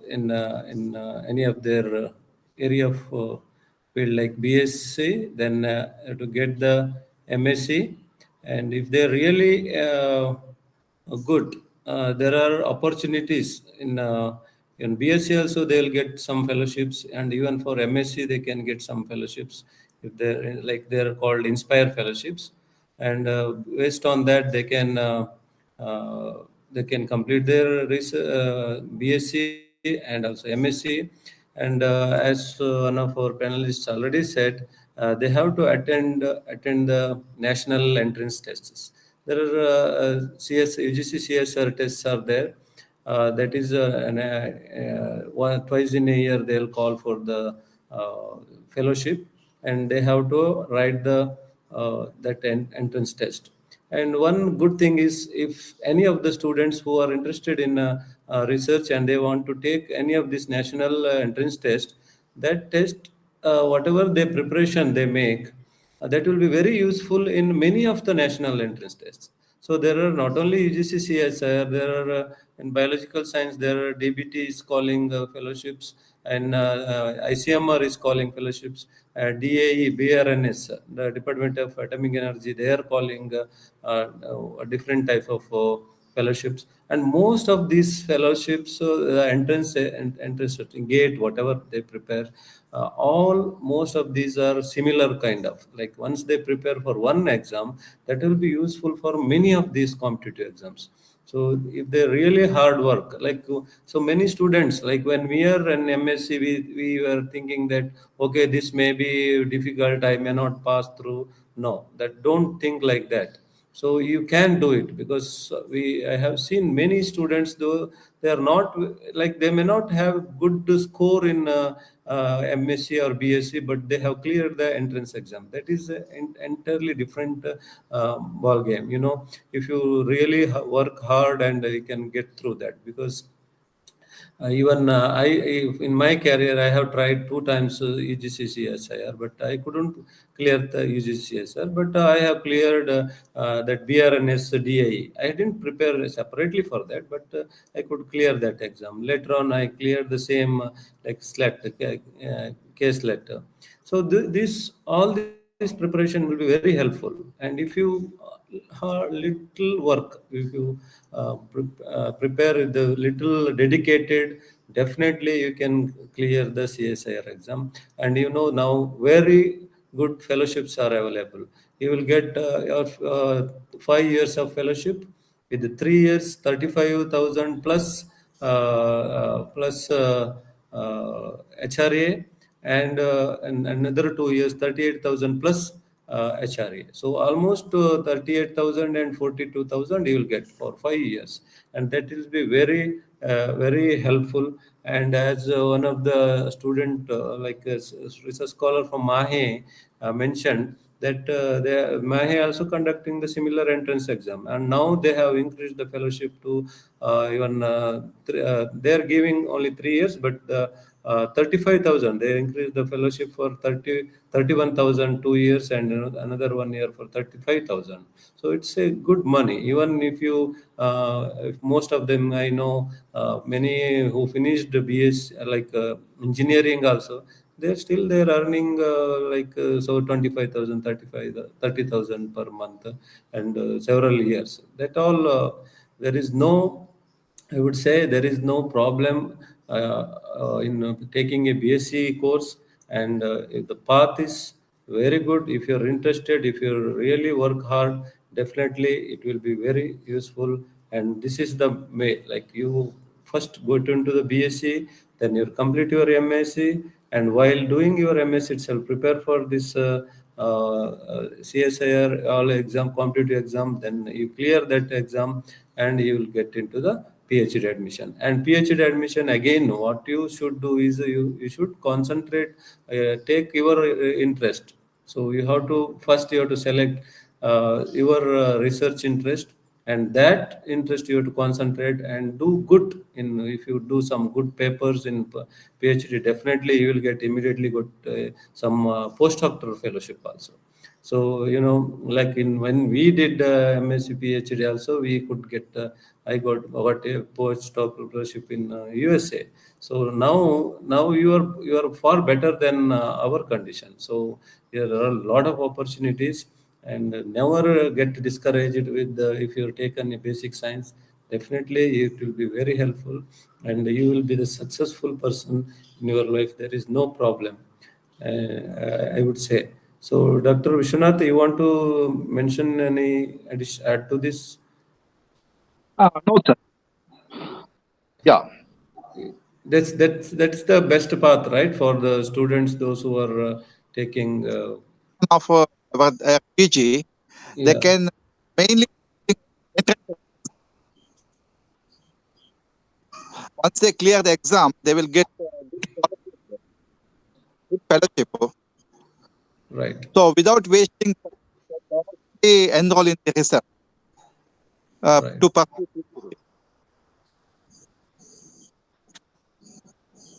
in any of their area of field like BSc, then to get the MSc, and if they really good, there are opportunities in BSc also. They'll get some fellowships, and even for MSc they can get some fellowships if they're like they're called Inspire fellowships, and based on that uh, they can complete their BSc and also MSc. And as one of our panelists already said, they have to attend the national entrance tests. There are UGC CSR tests are there. That is twice in a year they'll call for the uh, fellowship, and they have to write the entrance test. And one good thing is, if any of the students who are interested in research and they want to take any of this national entrance test, that test, whatever the preparation they make, that will be very useful in many of the national entrance tests. So there are not only UGC CSIR, there are in biological science, there are DBT is calling fellowships, and ICMR is calling fellowships, DAE, BRNS, the Department of Atomic Energy, they are calling a different type of fellowships. And most of these fellowships, entrance gate, whatever they prepare, all most of these are similar kind of, like once they prepare for one exam, that will be useful for many of these competitive exams. So if they really hard work, like so many students, like when we are in MSc, we were thinking that okay, this may be difficult, I may not pass through. No, that don't think like that. So you can do it, because I have seen many students, though they are not, like, they may not have good score in MSc or BSc, but they have cleared the entrance exam. That is an entirely different ball game. If you really work hard, and you can get through that. Because even in my career, I have tried two times UGC CSIR, but I couldn't clear the UGC CSIR. But I have cleared that BRNS DIE. I didn't prepare separately for that, but I could clear that exam. Later on, I cleared the same like SLET, case letter. So this all this preparation will be very helpful. And if you little work, if you prepare the little dedicated, definitely you can clear the CSIR exam. And now very good fellowships are available. You will get your 5 years of fellowship with the 3 years, 35,000 plus plus HRA, and another 2 years, 38,000 plus HRA. So almost 38,000 and 42,000 you will get for 5 years, and that will be very helpful. And as one of the student, like a research scholar from Mahe, mentioned that Mahe also conducting the similar entrance exam, and now they have increased the fellowship to even they are giving only 3 years, but 35,000. They increased the fellowship for 31,000 2 years, and another 1 year for 35,000. So it's a good money. Even if most of them, I know many who finished BS, like engineering also, they're earning so 25,000, 30,000 per month, and several years. That all there is no, I would say there is no problem in taking a BSc course, and if the path is very good. If you're interested, if you really work hard, definitely it will be very useful. And this is the way, like, you first go into the BSc, then you complete your MSc, and while doing your MSc itself, prepare for this CSIR all exam, competitive exam. Then you clear that exam, and you will get into the PhD admission. And PhD admission, again, what you should do is you should concentrate, take your interest. So you have to select your research interest, and that interest you have to concentrate and do good in. If you do some good papers in PhD, definitely you will get immediately got some postdoctoral fellowship also. So like when we did MSc PhD also, we could get I got a postdoctoral fellowship in USA. So now you are far better than our condition. So there are a lot of opportunities, and never get discouraged with if you're taken a basic science. Definitely it will be very helpful, and you will be the successful person in your life. There is no problem, I would say. So, Dr. Vishwanath, you want to mention any addition, add to this? No, sir. Yeah. That's the best path, right, for the students, those who are taking. Of our PG, they Yeah. can mainly, once they clear the exam, they will get good fellowship. Right. So without wasting, they enroll in the research Right. to pursue PhD.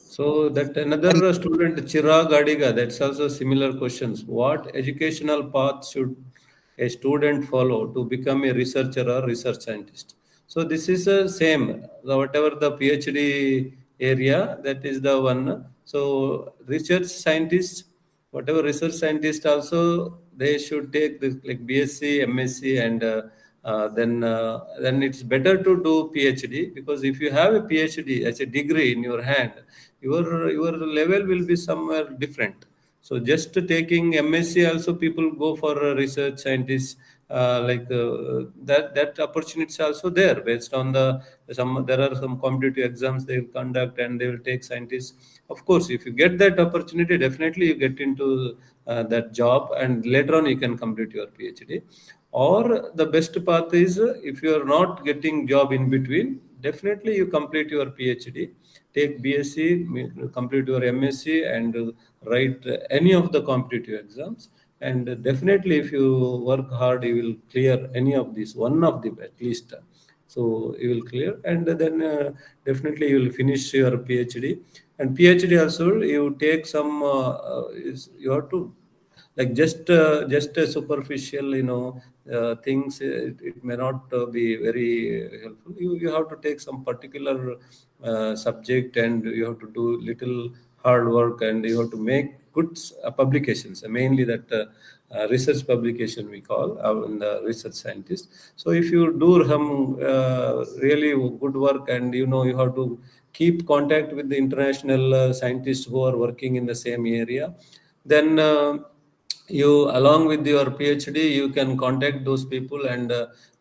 So that another student, Chirag Adiga, that's also similar questions. What educational path should a student follow to become a researcher or research scientist? So this is the same. Whatever the PhD area, that is the one. So research scientists, whatever research scientist also, they should take this like BSc, MSc, and then it's better to do PhD, because if you have a PhD as a degree in your hand, your level will be somewhere different. So just taking MSc also, people go for a research scientist, that opportunity is also there based on there are some competitive exams they will conduct, and they will take scientists. Of course, if you get that opportunity, definitely you get into that job, and later on you can complete your PhD. Or the best path is, if you are not getting job in between, definitely you complete your PhD, take BSc, complete your MSc, and write any of the competitive exams. And definitely, if you work hard, you will clear any of these, one of the at least. So you will clear, and then definitely you will finish your PhD. And PhD also, you take some. You have to, like, just a superficial, things. It may not be very helpful. You have to take some particular subject, and you have to do little hard work, and you have to make good publications, mainly that research publication we call in the research scientist. So if you do some really good work, and you have to keep contact with the international scientists who are working in the same area, then you, along with your PhD, you can contact those people. And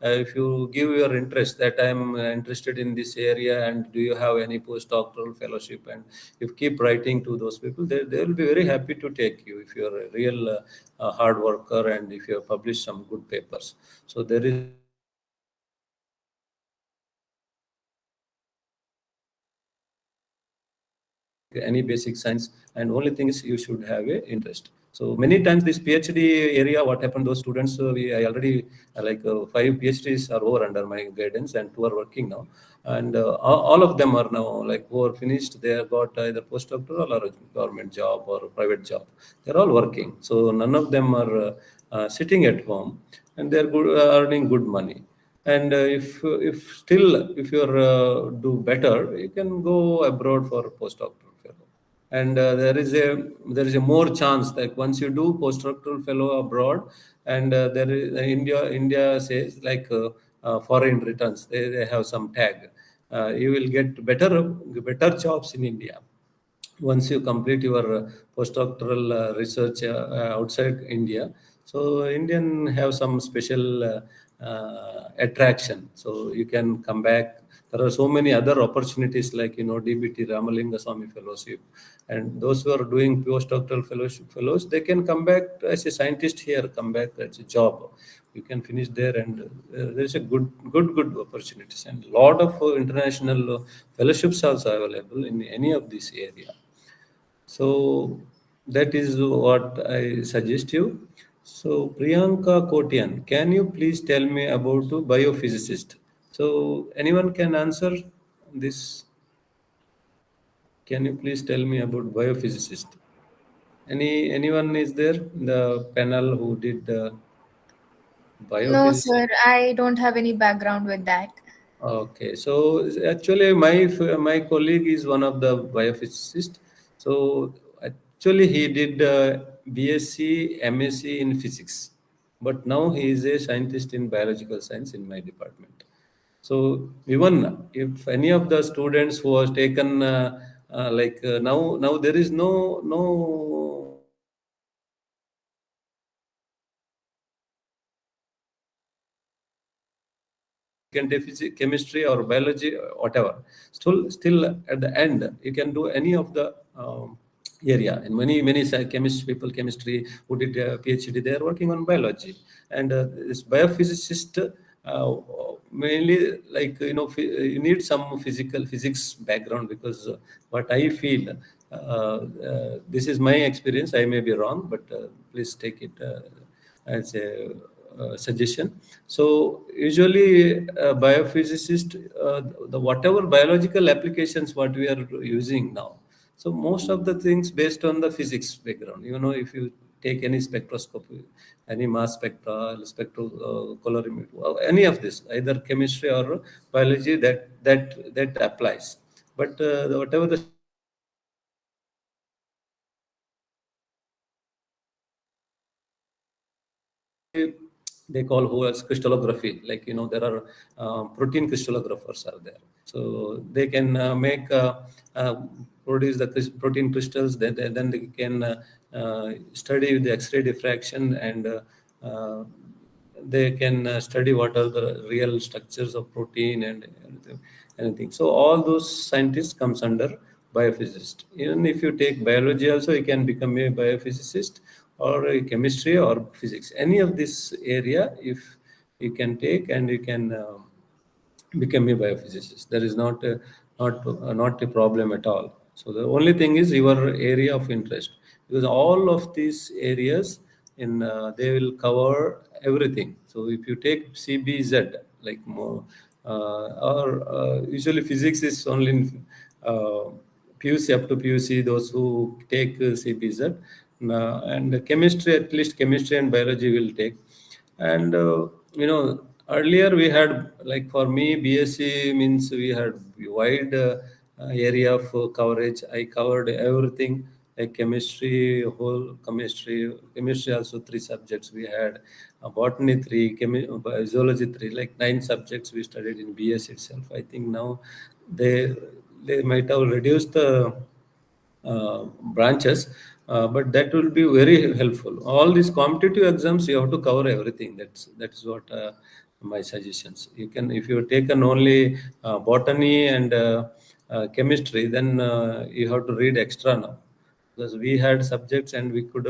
if you give your interest, that I'm interested in this area, and do you have any postdoctoral fellowship, and if keep writing to those people, they will be very happy to take you if you're a real hard worker, and if you have published some good papers. So there is any basic science, and only thing is you should have a interest. So many times these PhD area, what happen, those students, I already 5 PhDs are over under my guidance, and 2 are working now. And all of them are now, like, who are finished, they have got either postdoctoral or a government job or a private job. They're all working, so none of them are sitting at home, and they're good, earning good money. And if you're do better, you can go abroad for postdoctoral fellow. And there is a more chance that once you do postdoctoral fellow abroad, and there is India says, like, foreign returns, they have some tag. You will get better jobs in India once you complete your postdoctoral research outside India. So Indian have some special attraction. So you can come back. There are so many other opportunities, like, DBT Ramalinga Swami Fellowship, and those who are doing postdoctoral fellows, they can come back as a scientist here, come back as a job. You can finish there, and there's a good opportunities, and a lot of international fellowships also available in any of this area. So that is what I suggest you. So Priyanka Kotian, can you please tell me about a biophysicist? So anyone can answer this? Can you please tell me about biophysicist? Anyone is there in the panel who did No, biophysicist? sir, I don't have any background with that. Okay, so actually, my colleague is one of the biophysicists. So actually, he did BSc, MSc in physics, but now he is a scientist in biological science in my department. So even if any of the students who has taken now there is no you can take chemistry or biology, whatever. Still at the end, you can do any of the area. And many chemistry who did a PhD, they are working on biology. And this biophysicist, mainly, like, you need some physics background, because what I feel, this is my experience. I may be wrong, but please take it as a suggestion. So usually, biophysicist, the whatever biological applications what we are using now. So most of the things based on the physics background. If you take any spectroscopy, any mass spectra, spectrocolorimetry, any of this, either chemistry or biology, that applies. But whatever the they call who as crystallography, like, there are protein crystallographers are there, so they can uh, produce the protein crystals. Then they can study the X-ray diffraction, and they can study what are the real structures of protein and anything. So all those scientists comes under biophysicist. Even if you take biology also, you can become a biophysicist, or a chemistry or physics, any of this area. If you can take and you can become a biophysicist. There is not a problem at all. So the only thing is your area of interest, because all of these areas in they will cover everything. So if you take CBZ, like more, or usually physics is only in PUC, up to PUC, those who take CBZ, and chemistry, at least chemistry and biology will take. And earlier we had, like for me, BSc means we had wide area of coverage. I covered everything, like chemistry, whole chemistry also three subjects we had, botany three, zoology three, like nine subjects we studied in BS itself. I think now they they might have reduced the branches, but that will be very helpful. All these competitive exams, you have to cover everything. That's what my suggestions. You can, if you have taken only botany and chemistry, then you have to read extra now, because we had subjects and we could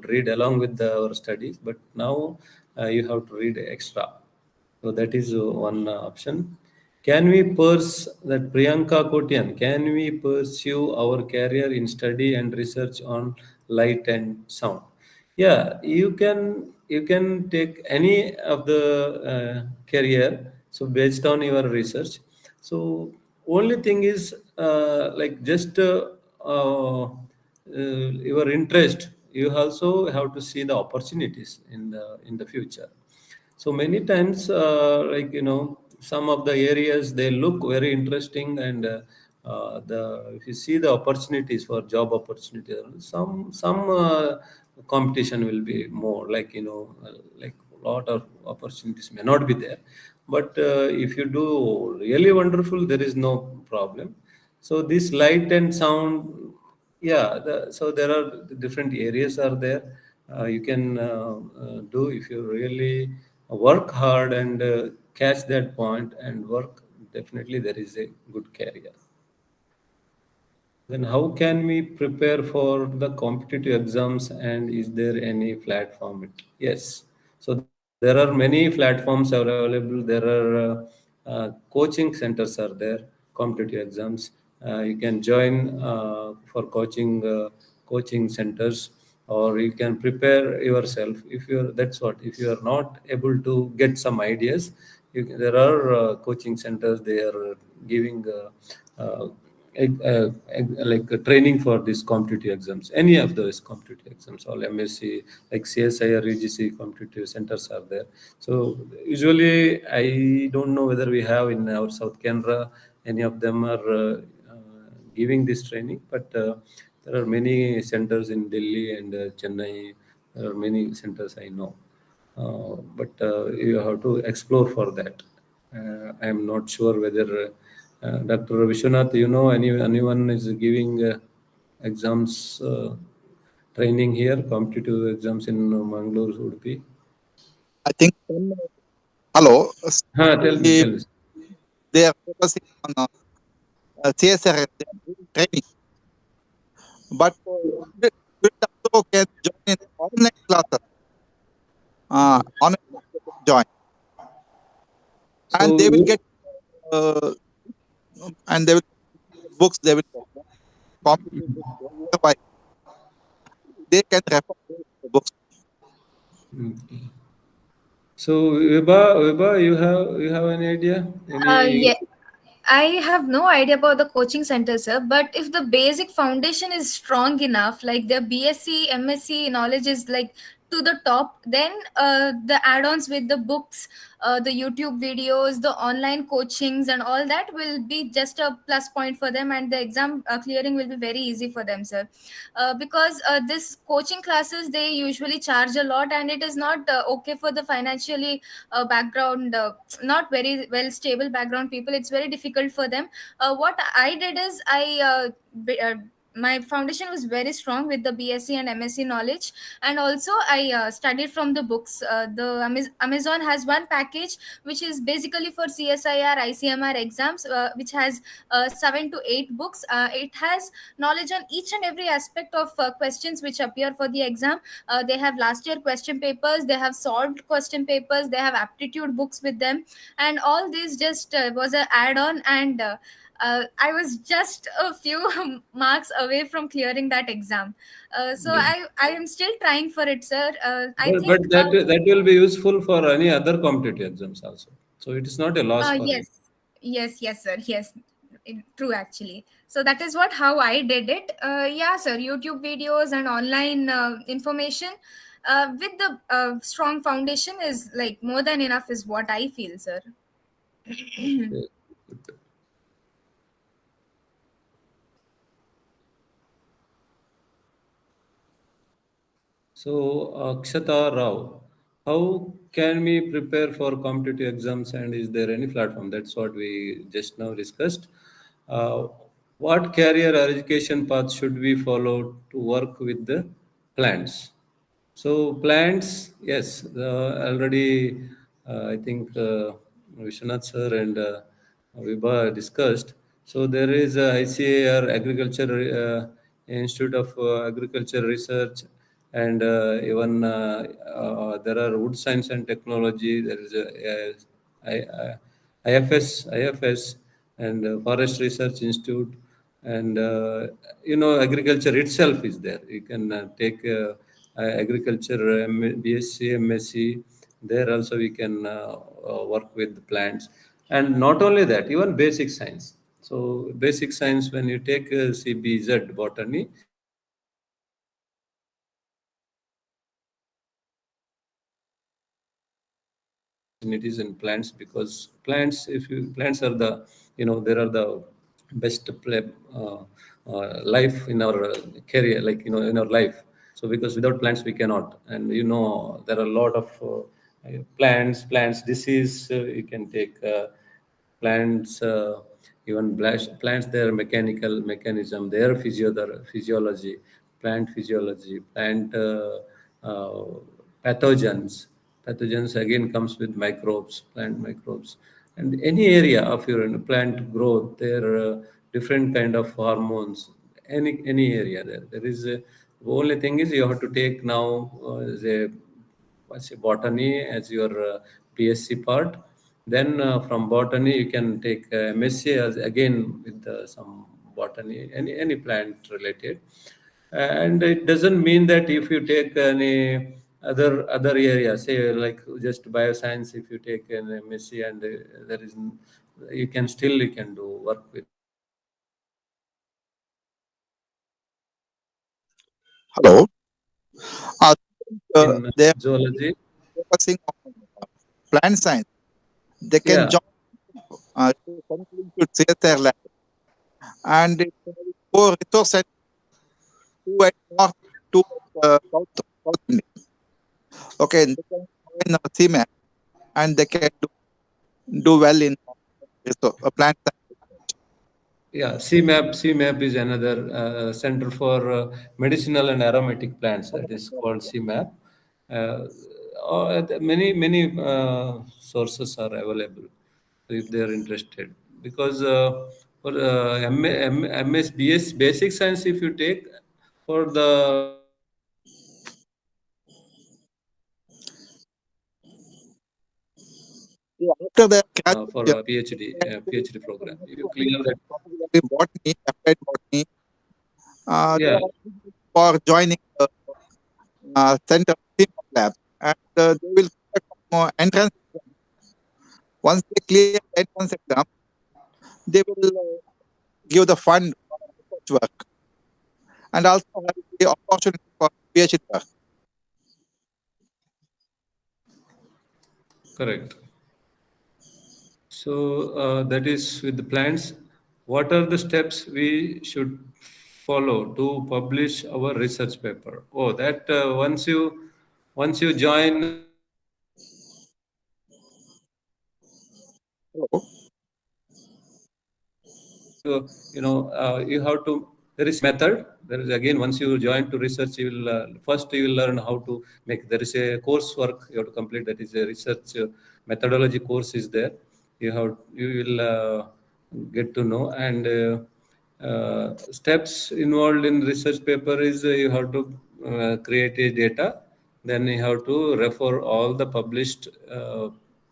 read along with our studies, but now you have to read extra. So that is one option. Can we that Priyanka Kotian, can we pursue our career in study and research on light and sound? Yeah, you can take any of the career. So based on your research. So only thing is like just your interest. You also have to see the opportunities in the future. So many times, some of the areas they look very interesting, and the if you see the opportunities for job opportunities, some competition will be more. Like a lot of opportunities may not be there, but if you do really wonderful, there is no problem. So this light and sound, yeah, so there are different areas are there. You can do if you really work hard and catch that point and work. Definitely, there is a good career. Then how can we prepare for the competitive exams, and is there any platform? Yes. So there are many platforms available. There are coaching centers are there, competitive exams. You can join for coaching centers, or you can prepare yourself. If you're that's what if you are not able to get some ideas, there are coaching centers. They are giving like training for these competitive exams, any of those competitive exams, all MSc, like CSI or UGC competitive centers are there. So usually, I don't know whether we have in our South Canada, any of them are giving this training, but there are many centers in Delhi and Chennai. There are many centers I know, but you have to explore for that. I am not sure whether Dr. Vishwanath, anyone is giving exams training here, competitive exams in Mangalore, Udupi. I think hello. Tell me, They tell me. they are focusing on CSR training, but students also can join in online classes. Online classes they can join, and So they will get uh, and they will get books. They will get competitive books whereby they can refer the books. so Veba, you have any idea? Any? Yeah, I have no idea about the coaching center, sir. But if the basic foundation is strong enough, like their BSc, MSc knowledge is like to the top, then the add-ons with the books, the YouTube videos, the online coachings, and all that will be just a plus point for them, and the exam clearing will be very easy for them, sir. Because this coaching classes they usually charge a lot, and it is not okay for the financially background, not very well stable background people. It's very difficult for them. What I did is I my foundation was very strong with the BSc and MSc knowledge. And also I studied from the books. The Amazon has one package which is basically for CSIR ICMR exams, which has 7 to 8 books. It has knowledge on each and every aspect of questions which appear for the exam. They have last year question papers, they have solved question papers, they have aptitude books with them, and all this just was a add on. And I was just a few marks away from clearing that exam. So Yeah. I am still trying for it, sir. I But think that will be useful for any other competitive exams also. So it is not a loss for you. yes, yes, sir. Yes, true actually. So that is what how I did it. Yeah, sir. YouTube videos and online information with the strong foundation is like more than enough, is what I feel, sir. Yeah. So, Akshata Rao, how can we prepare for competitive exams and is there any platform? That's what we just now discussed. Uh, what career or education path should we follow to work with the plants? So plants, yes, already I think Vishwanath sir and Vibha discussed. So there is ICAR Agriculture Institute of Agriculture Research, and even there are wood science and technology. There is IFS, and Forest Research Institute, and agriculture itself is there. You can take agriculture BSc, MSc. There also we can work with plants, and not only that, even basic science. So basic science, when you take CBZ botany, there are opportunities in plants, because plants, if you plants are the, there are the best play, life in our career, like in our life. So because without plants we cannot, and there are a lot of plants disease. You can take plants, even plants, their mechanical mechanism, their physiology, plant physiology, plant uh, pathogens. Pathogens again comes with microbes, plant microbes, and any area of your plant growth. There are different kind of hormones. Any area there is a, only thing is you have to take now the what's it, botany as your BSc part. Then from botany you can take MSc as again with some botany, any plant related. And it doesn't mean that if you take any other area, say like just bioscience, if you take an MSc and there is you can do work with Hello. Uh, in they are zoology. focusing on plant science. They can Yeah. join to something to their lab, and it will go resource center to at north to south India. Okay, and they can join CMAP, and they can do well in plant science. Yeah, CMAP is another center for medicinal and aromatic plants. That is called CMAP. Many sources are available if they are interested. Because for MS, basic science, if you take for the Yeah, after the for graduation, a PhD program, you clear that. particularly botany, applied botany, they Yeah, are eligible for joining the center CMAP lab, and they will conduct some entrance exam. Once they clear the entrance exam, they will give the fund for research work and also have the opportunity for PhD work. correct. So that is with the plants. What are the steps we should follow to publish our research paper? Oh, that once you join So, you have to there is method. There is, again, once you join to research, you will first you will learn how to make. There is a coursework you have to complete. That is a research methodology course is there. You will get to know. And steps involved in research paper is you have to create a data, then you have to refer all the published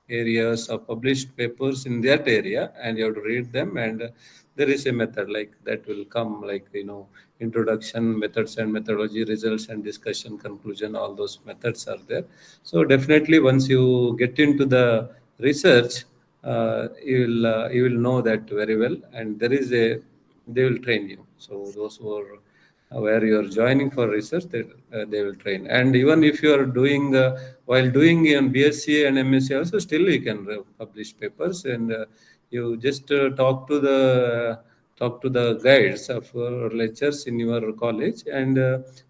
areas of published papers in that area, and you have to read them. And there is a method like that will come, like, introduction, methods and methodology, results and discussion, conclusion, all those methods are there. So definitely once you get into the research, you will know that very well. And they will train you. So those who are where you are joining for research, they will train. And even if you are doing while doing in BSc and MSc also, still you can publish papers. And you just talk to the guides of lectures in your college, and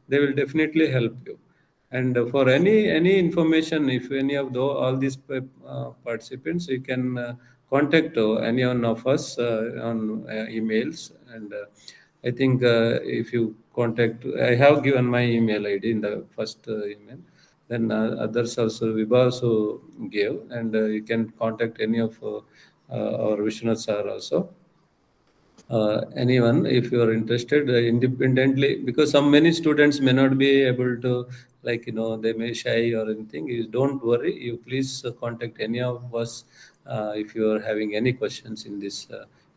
they will definitely help you. And for any information, if any of all these participants, you can contact any one of us on emails. And I think if you contact, I have given my email ID in the first email. Then others also, Vibha also gave, and you can contact any of our Vishnu sir also. Anyone, if you are interested independently, because some many students may not be able to, like, they may shy or anything. You don't worry, you please contact any of us if you are having any questions in this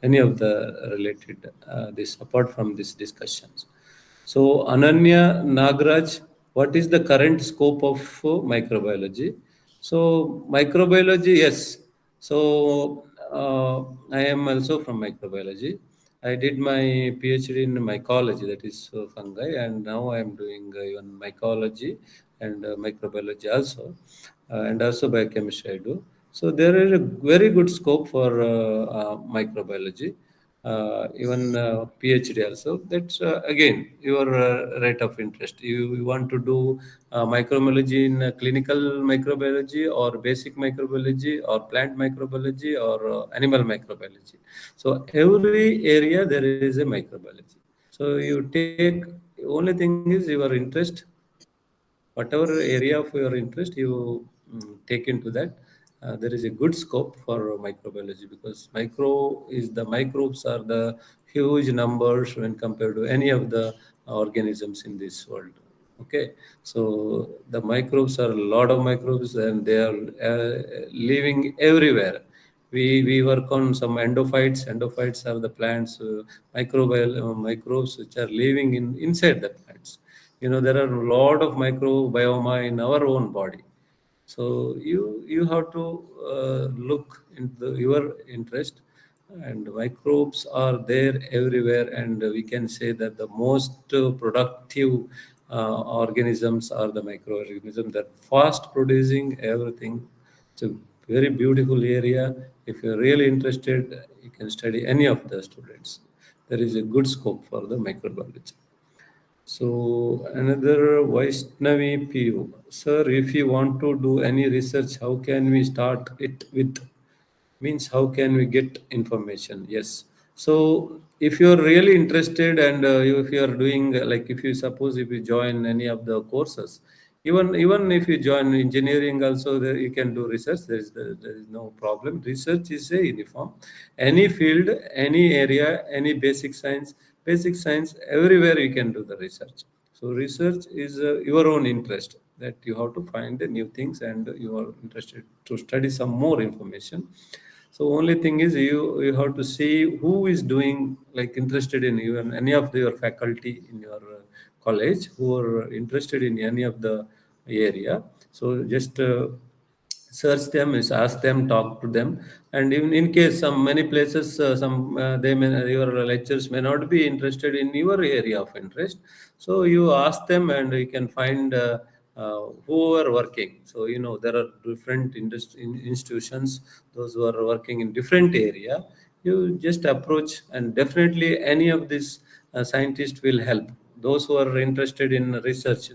any of the related this apart from these discussions. So, Ananya Nagraj, what is the current scope of microbiology? So, microbiology, yes. So, I am also from microbiology. I did my PhD in mycology, that is fungi, and now I am doing even mycology and microbiology also, and also biochemistry I do. So, there is a very good scope for microbiology, even PhD also. That's again your rate of interest. You want to do microbiology in clinical microbiology, or basic microbiology, or plant microbiology, or animal microbiology. So every area there is a microbiology. So you take, only thing is your interest, whatever area of your interest you take into that. There is a good scope for microbiology, because microbes are the huge numbers when compared to any of the organisms in this world. Okay, so the microbes are a lot of microbes, and they are living everywhere. We work on some endophytes. Endophytes are the plants, microbial microbes which are living inside the plants. There are a lot of microbiome in our own body. So you have to look into your interest. And microbes are there everywhere, and we can say that the most productive organisms are the microorganisms that fast producing everything. It's a very beautiful area. If you're really interested, you can study any of the students. There is a good scope for the microbiology. So another Vaishnavi PU. Sir, if you want to do any research, how can we start it with? Means how can we get information? Yes. So if you're really interested, and if you are doing like, if you suppose if you join any of the courses, even if you join engineering also, there you can do research. There is no problem. Research is a uniform. Any field, any area, any basic science, everywhere you can do the research. So research is your own interest, that you have to find the new things, and you are interested to study some more information. So only thing is, you have to see who is doing, like, interested in you, and any of your faculty in your college who are interested in any of the area. So just search them, is ask them, talk to them. And even in case some many places, some they may, your lectures may not be interested in your area of interest. So you ask them, and you can find who are working. So there are different institutions, those who are working in different area. You just approach, and definitely any of these scientists will help. Those who are interested in research,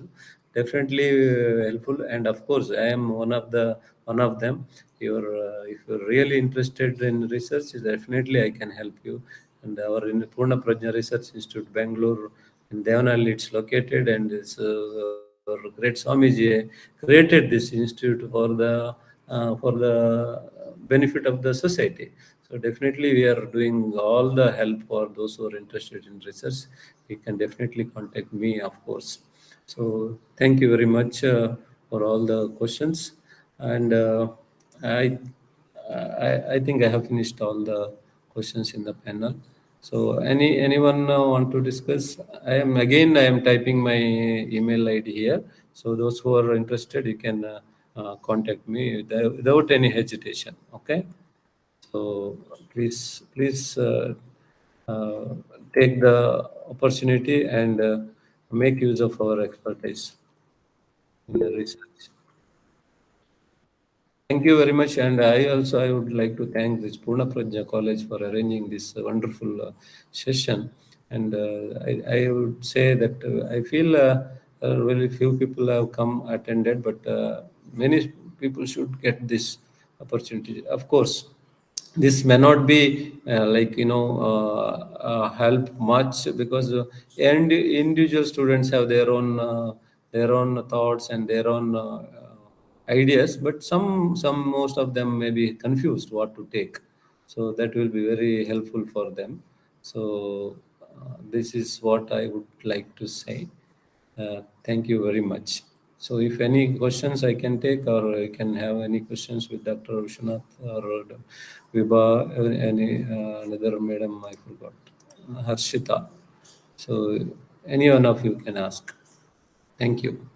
definitely helpful. And of course, I am one of them. If you're really interested in research, definitely I can help you. And our in Purna Prajna Research Institute, Bangalore, in Devanali, it's located, and this our great Swamiji created this institute for the benefit of the society. So definitely we are doing all the help for those who are interested in research. You can definitely contact me, of course. So thank you very much for all the questions, and I, I think I have finished all the questions in the panel. So anyone want to discuss? I am typing my email ID here. So those who are interested, you can contact me without any hesitation. Okay. So please uh, take the opportunity and make use of our expertise in the research. Thank you very much, and I would like to thank this Purna Prajna College for arranging this wonderful session. And I would say that I feel very few people have come attended, but many people should get this opportunity. Of course, this may not be help much, because individual students have their own thoughts and their own ideas, but some most of them may be confused what to take, so that will be very helpful for them. So this is what I would like to say. Thank you very much. So if any questions I can take, or I can have any questions with Dr. Vishwanath or Vibha, any another madam I forgot, Harshita. So any one of you can ask. Thank you.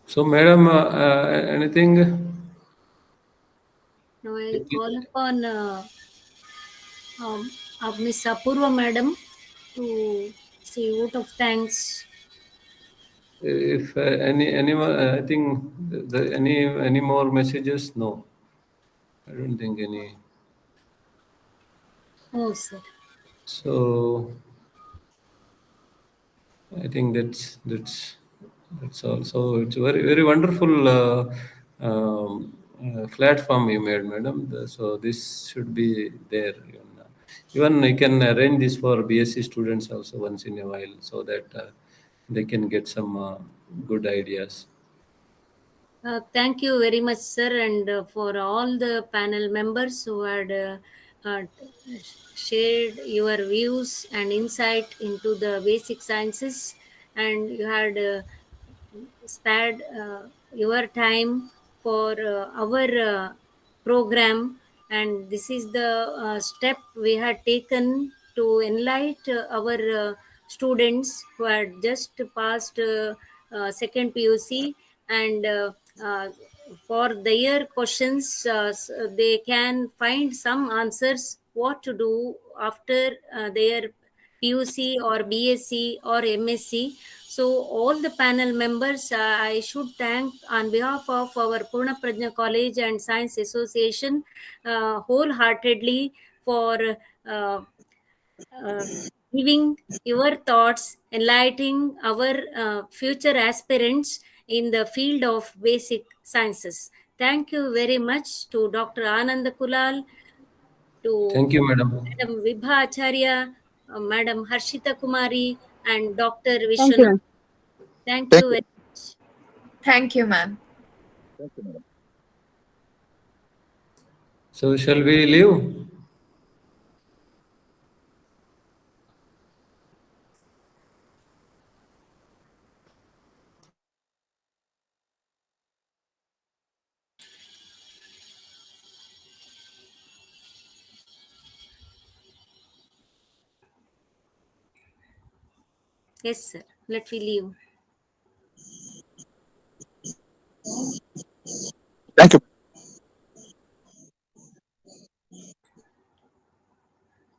So madam, anything? Now I call upon Miss Apurva Madam to say vote of thanks. If anyone, I think any more messages? No, I don't think any. Oh, sir. So I think that's all. So it's very wonderful platform you made, madam. So this should be there. Even you can arrange this for BSc students also once in a while, so that they can get some good ideas. Thank you very much, sir, and for all the panel members who had uh, shared your views and insight into the basic sciences, and you had spared your time for our program. And this is the step we had taken to enlighten our students who had just passed second PUC, and for their questions, they can find some answers what to do after their PUC or BSc or MSc. So all the panel members, I should thank on behalf of our Purna Prajna College and Science Association wholeheartedly for uh, uh, giving your thoughts, enlightening our future aspirants in the field of basic sciences. Thank you very much to Dr. Anand Kulal, to Thank you, madam. Madam Vibha Acharya, Madam Harshita Kumari, and Dr. Thank you, Vishwanath. ma'am. Thank Thank you you. very much. Thank you, ma'am. Thank you, madam. So shall we leave? Yes, sir. Let me leave. Thank you.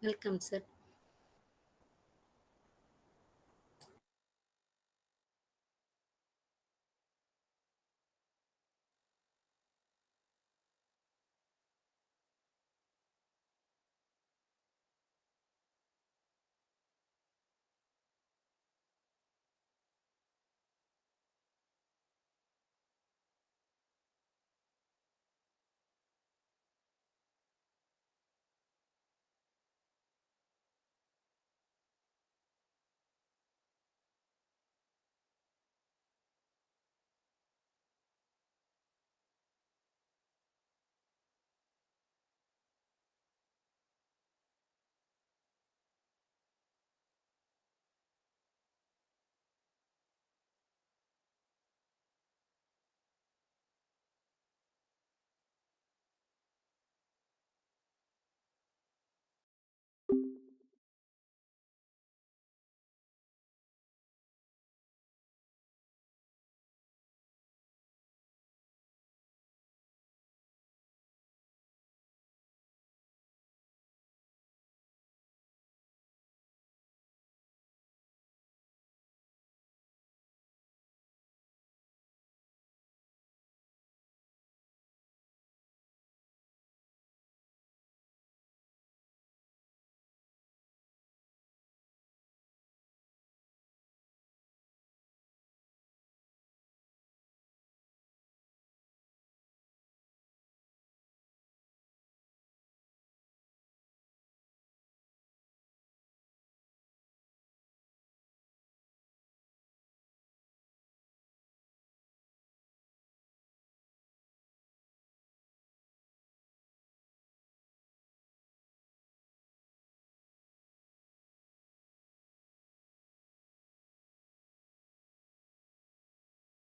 Welcome, sir.